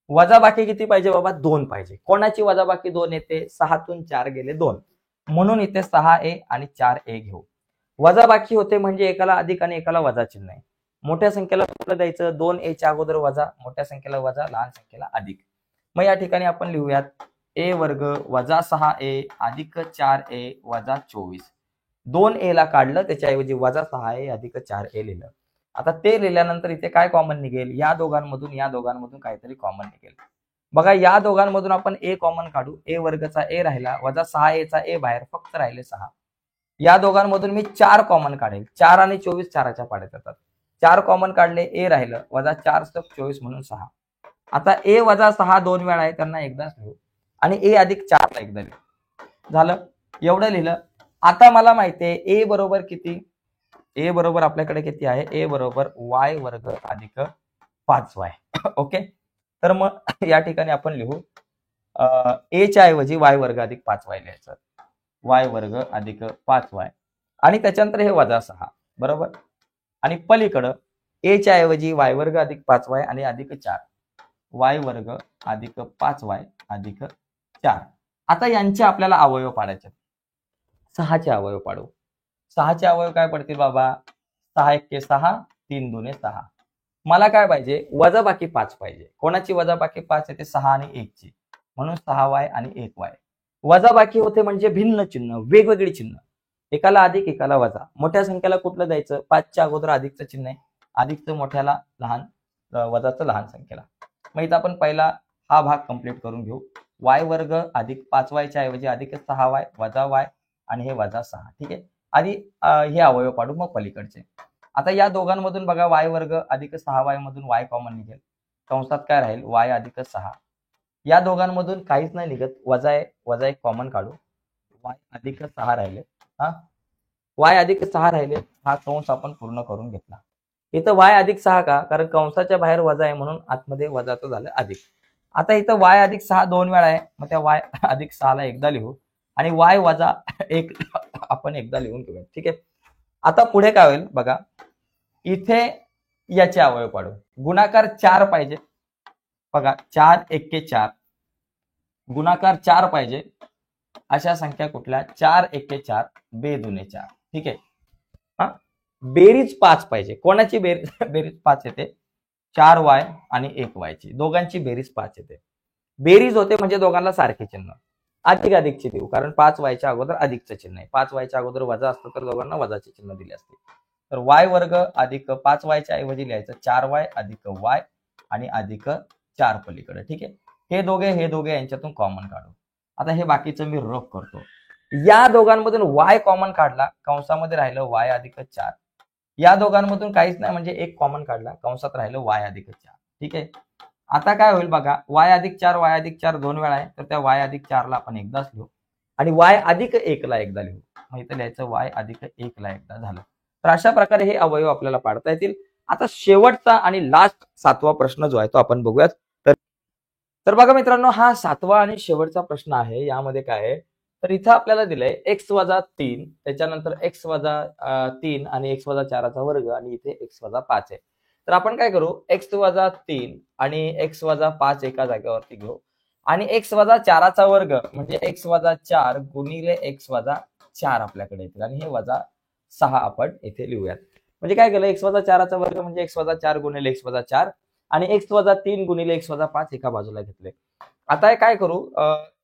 वजाबाकी किती पाहिजे बाबा 2 पाहिजे. कोणाची वजाबाकी 2 येते 6 तून 4 गेले 2 म्हणून इथे 6a आणि 4a घेऊ. वजाबाकी होते म्हणजे एकाला अधिक आणि एकाला वजा चिन्ह आहे. मोठ्या संख्येला कुठलं द्यायचं 2a च्या अगोदर वजा, मोठ्या संख्येला वजा, लहान संख्येला अधिक. मग या ठिकाणी आपण लिहूयात a वर्ग वजा 6a अधिक 4a वजा 24. 2a ला काढलं त्याच्याऐवजी वजा 6a अधिक 4a लिहिलं. आता ते लिहिल्यानंतर इथे काय कॉमन निघेल या दोघांमधून काहीतरी कॉमन निघेल. बघा या दोघांमधून आपण a कॉमन काढू. a वर्गचा a राहिला वजा 6a चा a बाहेर फक्त राहिले 6. या दोघांमधून मी 4 कॉमन काढेल. 4 आणि 24 4च्या पाड्यात येतात. 4 कॉमन काढले a राहिलं वजा 4 + 24 म्हणून 6. आता a वजा 6 दोन वेळा आहे त्यांना एकदाच लिहू आणि a अधिक 4 ला एकदा लिहू. झालं एवढं लिहिलं. आता मला माहितीये a बरोबर किती a बरोबर आपल्याकडे किती आहे a बरोबर y वर्ग अधिक 5y. ओके तर मग या ठिकाणी आपण लिहू a च्या ऐवजी y वर्ग अधिक 5y लिहायचं. वाय वर्ग अधिक 5y आणि त्याच्यानंतर हे वजा 6 बरोबर. आणि पलीकडं ए च्या ऐवजी वाय वर्ग अधिक 5y आणि अधिक 4 वाय वर्ग अधिक 5y अधिक 4. आता यांचे आपल्याला अवयव पाडायचे. 6चे अवयव पाडू. 6चे अवयव काय पडतील बाबा? 6 1 6 3 2 6. मला काय पाहिजे? वजाबाकी 5 पाहिजे. कोणाची वजाबाकी 5 येते? 6 आणि 1 ची. म्हणून 6y आणि 1y. वजाबाकी होते म्हणजे भिन्न चिन्ह, वेगवेगळी चिन्ह. एकाला अधिक एकाला वजा. मोठ्या संख्येला कुठलं द्यायचं? 5च्या अगोदर अधिकचं चिन्ह आहे. अधिकचं मोठ्याला, लहान वजाचं लहान संख्येला. मग इथं आपण पहिला हा भाग कंप्लीट करून घेऊ. वाय वर्ग अधिक 5y च्या ऐवजी अधिक 6y वजा y आणि हे वजा 6. ठीक आहे. आधी हे अवयव पाडू, मग पलीकडचे. आता या दोघांमधून बघा वाय वर्ग अधिक 6y मधून y कॉमन निघेल. कंसात काय राहील? y अधिक 6. या दोघांमधून काहीच नाही निघत, वजा एक कॉमन काढू. y अधिक 6 राहिले. हा y अधिक 6 राहिले. हा कंस आपण पूर्ण करून घेतला. इथं y अधिक 6 का? कारण कंसाच्या बाहेर वजा आहे म्हणून आतमध्ये वजाचं झालं अधिक. आता इथं y अधिक 6 2 वेळा आहे, मग त्या y अधिक 6 ला एकदा लिहू आणि y वजा 1 आपण एकदा लिहून घेऊया. ठीक आहे. आता पुढे काय होईल बघा, इथे याचे अवयव पाडू. गुणाकार 4 पाहिजे बघा. 4 1 4 गुणाकार 4 पाहिजे. अशा संख्या कुठल्या? 4 1 4 2 2 4. ठीक आहे. हा बेरीज 5 पाहिजे. कोणाची बेरीज 5 येते? 4y आणि 1y ची. दोघांची बेरीज 5 येते. बेरीज होते म्हणजे दोघांना सारखे चिन्ह. अधिक अधिकचे देऊ, कारण 5y च्या अगोदर अधिकचं चिन्ह आहे. 5y च्या अगोदर वजा असतं तर दोघांना वजाचे चिन्ह दिले असते. तर y वर्ग अधिक 5y च्या ऐवजी लिहायचं 4y अधिक y आणि अधिक 4 पलीकडे. ठीक आहे. हे दोघे यांच्यातून कॉमन काढू. आता हे बाकीचं मी रफ करतो. या दोघांमधून y कॉमन काढला, कंसामध्ये राहिलं y अधिक 4. या दोघांमधून काहीच नाही म्हणजे एक कॉमन काढला, कंसात राहिलं y अधिक 4. ठीक आहे. आता काय होईल बघा, y अधिक 4 2 वेळा आहे, तर त्या y अधिक 4 ला आपण एकदाच लिहू आणि y अधिक 1 ला एकदा लिहू. मग इथं लिहायचं y अधिक 1 ला एकदा झालं. तर अशा प्रकारे हे अवयव आपल्याला पाडता येतील. आता शेवटचा आणि लास्ट 7वा प्रश्न जो आहे तो आपण बघूयात. तर बघा मित्रांनो, हा 7वा आणि शेवटचा प्रश्न आहे. यामध्ये काय आहे, तर इथं आपल्याला दिलंय x वजा 3, त्याच्यानंतर x वजा 3 आणि x वजा 4चा वर्ग आणि इथे x वजा 5 आहे. तर आपण काय करू, x वजा 3 आणि x वजा 5 एका जागेवरती घेऊ आणि x वजा 4चा वर्ग म्हणजे x वजा 4 गुणिले x वजा 4 आपल्याकडे येतील आणि हे वजा 6 आपण इथे लिहूयात. म्हणजे काय केलं, x वजा 4चा वर्ग म्हणजे x वजा 4 गुणिले x वजा 4 आणि x वजा 3 गुणिले x वजा 5 एका बाजूला घेतले. आता काय करू,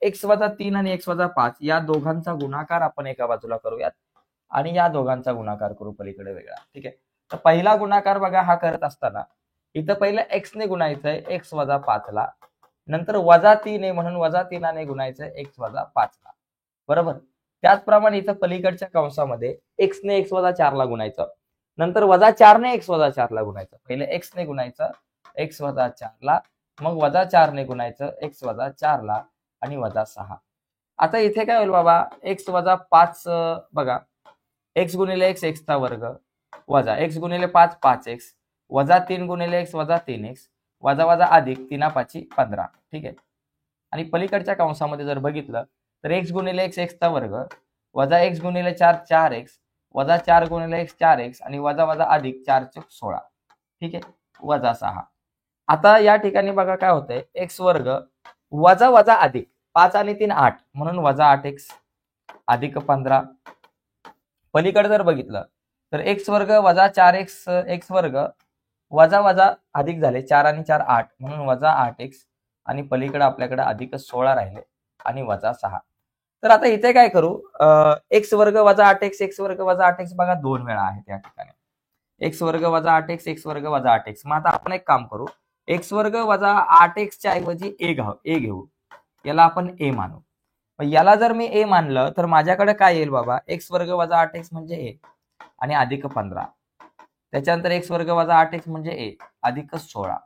x वजा 3 आणि x वजा 5 या दोघांचा गुणाकार आपण एका बाजूला करूयात आणि या दोघांचा गुणाकार करू पलीकडे वेगळा. ठीक आहे. तर पहिला गुणाकार बघा, हा करत असताना इथं पहिलं x ने गुणायचंय x वजा 5 ला, नंतर वजा 3 आहे म्हणून वजा 3 ने गुणायचंय x वजा 5 ला. बरोबर. त्याचप्रमाणे इथं पलीकडच्या कंसामध्ये x ने x वजा 4 ला गुणायचं, नंतर वजा 4 ने x वजा 4 ला गुणायचं. पहिले x ने गुणायचं x वजा 4 ला, मग वजा 4 ने गुणायचं x वजा 4 ला आणि वजा 6. आता इथे काय होईल बाबा, x वजा 5 बघा, x गुणिले x x चा वर्ग वजा x गुणिले 5 5x वजा 3 गुणिले x वजा 3x वजा वजा अधिक 3 5 15. ठीक आहे. आणि पलीकडच्या कंसामध्ये जर बघितलं तर x गुणिले x x चा वर्ग वजा x गुणिले 4 4x वजा 4 गुणिले x 4x आणि वजा वजा अधिक 4 × 16. ठीक आहे. वजा 6. आता या ठिकाणी बघा काय होतंय, x वर्ग वजा वजा अधिक 5 आणि 3 8 म्हणून वजा 8x अधिक 15. पलीकडे जर बघितलं तर x वर्ग वजा 4x x वर्ग वजा वजा अधिक झाले 4 आणि 4 8 म्हणून वजा 8x आणि पलीकडे आपल्याकडे अधिक 16 राहिले आणि वजा 6. तर आता इथे काय करू, x वर्ग वजा 8x x वर्ग वजा 8x बघा 2 वेळा आहे त्या ठिकाणी. x वर्ग वजा 8x x वर्ग वजा 8x. मग आता आपण एक काम करू, x वर्ग वजा 8x च्या ऐवजी a घेऊ, याला आपण a मानू. याला जर मी a मानलं तर माझ्याकडे काय येईल बाबा, x वर्ग वजा 8x म्हणजे a आणि अधिक 15. त्याच्यानंतर x वर्ग वजा 8x म्हणजे a अधिक 16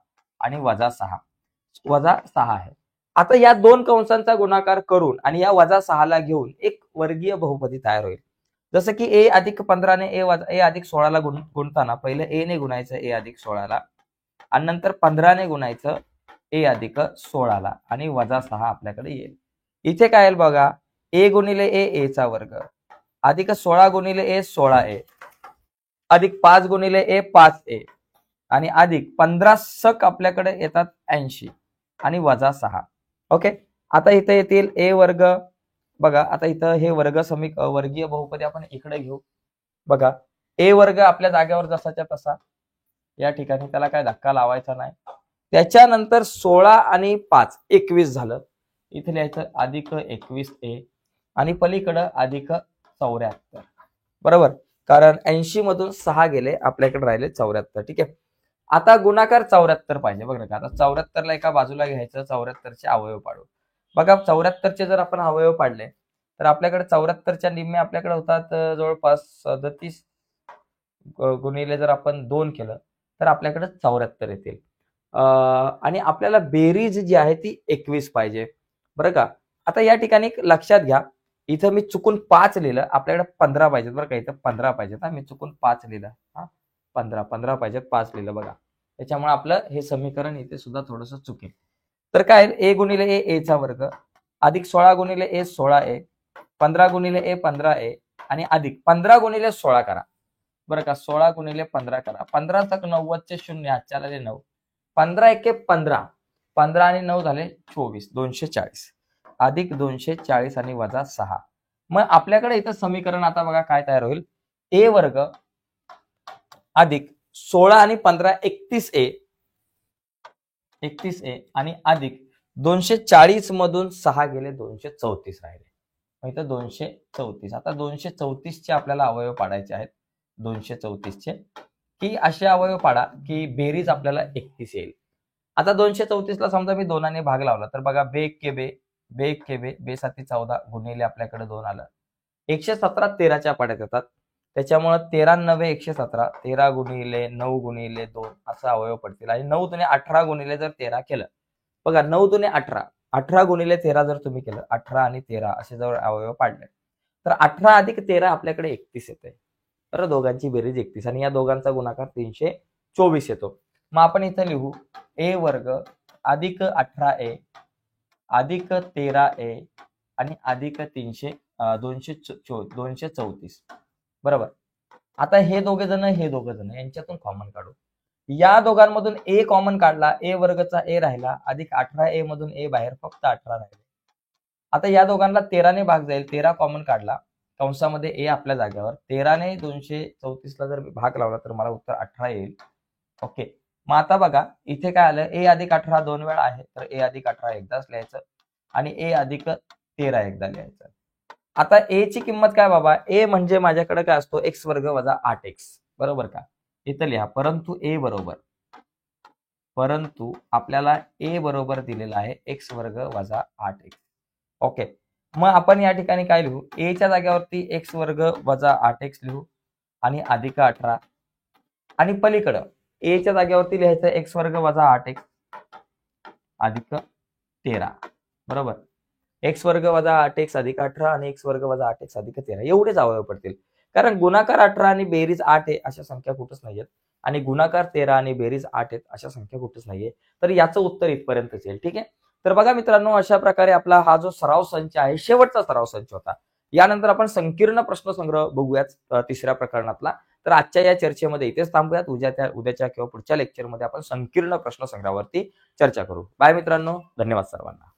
आणि वजा 6 आहे. आता या दोन कंसांचा गुणाकार करून आणि या वजा 6 ला घेऊन एक वर्गीय बहुपदी तयार होईल. जसं की a अधिक 15 ने a अधिक 16 ला गुणताना पहिले a ने गुणायचं a अधिक 16 ला आणि नंतर 15 ने गुणायचं a अधिक 16 ला आणि वजा 6 आपल्याकडे येईल. इथे काय येईल बघा, ए गुणिले ए चा वर्ग अधिक 16 गुणिले ए 16a अधिक 5 गुणिले ए 5a आणि अधिक 15 सक आपल्याकडे येतात 80 आणि वजा 6. ओके, आता इथे येतील ए वर्ग. बघा आता इथं हे वर्गीय बहुपदी आपण इकडे घेऊ. बघा ए वर्ग आपल्या जागेवर जसाच्या तसा, या ठिकाणी त्याला काय धक्का लावायचा नाही. त्याच्यानंतर 16 आणि 5 21 झालं. इथे लिहायचं अधिक 21a आणि पलीकडं अधिक 74. बरोबर, कारण 80 मधून 6 गेले, आपल्याकडे राहिले 74. ठीक आहे, आता गुणाकार 74 पाहिजे. बघा का, आता 74 ला एका बाजूला घ्यायचं, 74चे अवयव पाडू. बघा 74चे जर आपण अवयव पाडले तर आपल्याकडे 74च्या निम्मे आपल्याकडे होतात जवळपास 37 गुणिले जर आपण 2 केलं तर आपल्याकडे 74 येतील. आणि आपल्याला बेरीज जी आहे ती 21 पाहिजे. बरं का, आता या ठिकाणी लक्षात घ्या, इथं मी चुकून 5 लिहिलं, आपल्याकडे 15 पाहिजेत. बरं का, इथं 15 पाहिजेत. मी चुकून 5 लिहिलं. 15 पाहिजेत, 5 लिहिलं. बघा त्याच्यामुळे आपलं हे समीकरण इथे सुद्धा थोडस चुकेल. तर काय, ए गुणिले ए चा वर्ग अधिक 16 गुणिले ए 16a 15 गुणिले ए 15a आणि अधिक 15 गुणिले 16 करा. बरं का, 16 गुणिले 15 करा. 15 तक 90चे 0, आजच्या आले 9. 15 एके 15, 15 आणि 9 झाले 24, 240 अधिक 240 आणि वजा 6. मग आपल्याकडे इथं समीकरण आता बघा काय तयार होईल, ए वर्ग अधिक 16 आणि 15 31a आणि अधिक 240 मधून 6 गेले 234 राहिले. इथं 234. आता 234चे आपल्याला अवयव पाडायचे आहेत. 234चे की असे अवयव पाडा की बेरीज आपल्याला 31 येईल. आता 234 ला समजा मी 2 ने भाग लावला तर बघा बे के बे, बे के बे, बे 7 14 गुणिले आपल्याकडे 2 आलं. 117 13च्या पाड्यात येतात, त्याच्यामुळे 13 9 117, 13 गुणिले 9 गुणिले 2 असं अवयव पडतील. आणि 9 दुने 18 गुणिले जर 13 केलं, बघा 9 दुने 18, 18 गुणिले 13 जर तुम्ही केलं, 18 आणि 13 असे जर अवयव पाडले तर 18 अधिक 13 आपल्याकडे 31 येते. तर दोघांची बेरीज 31 आणि या दोघांचा गुणाकार 324 येतो. मग आपण इथं लिहू ए वर्ग अधिक 18a अधिक 13a आणि अधिक 234. बरोबर, आता हे दोघे जण यांच्यातून कॉमन काढू. या दोघांमधून ए कॉमन काढला, ए वर्गचा ए राहिला अधिक 18a मधून ए बाहेर, फक्त 18 राहिले. आता या दोघांना 13 ने भाग जाईल, 13 कॉमन काढला, कंसामध्ये ए आपल्या जागेवर, 13 ने 234 ला जर भाग लावला तर मला उत्तर 18 येईल. ओके, मग आता बघा इथे काय आलं, ए अधिक 18 2 वेळा आहे, तर ए अधिक 18 एकदाच लिहायचं आणि ए अधिक 13 एकदा लिहायचं. आता ए ची किंमत काय बाबा, ए म्हणजे माझ्याकडे काय असतो, एक्स वर्ग वजा 8x. बरोबर का, इथं लिहा परंतु आपल्याला ए बरोबर दिलेला आहे एक्स वर्ग वजा 8x. ओके, मग आपण या ठिकाणी काय लिहू, ए च्या जागेवरती एक्स वर्ग वजा 8x लिहू आणि अधिक 18 आणि पलीकडं ए च्या जागेवरती लिहायचं एक्स वर्ग वजा 8x अधिक 13. बरोबर, एक्स वर्ग वजा 8x अधिक 18 आणि एक्स वर्ग वजा 8x अधिक 13 एवढेच अवयव पडतील. कारण गुणाकार 18 आणि बेरीज 8 आहे अशा संख्या कुठंच नाहीयेत आणि गुणाकार 13 आणि बेरीज 8 आहेत अशा संख्या कुठंच नाहीये. तर याचं उत्तर इथपर्यंतच येईल. ठीक आहे, तर बघा मित्रांनो, अशा प्रकारे आपला हा जो सराव संच आहे शेवटचा सराव संच होता. यानंतर आपण संकीर्ण प्रश्नसंग्रह बघूयात तिसऱ्या प्रकरणातला. तर आजच्या या चर्चेमध्ये इथेच थांबूयात. उद्याच्या किंवा पुढच्या लेक्चरमध्ये आपण संकीर्ण प्रश्नसंग्रहावरती चर्चा करू. बाय मित्रांनो, धन्यवाद सर्वांना.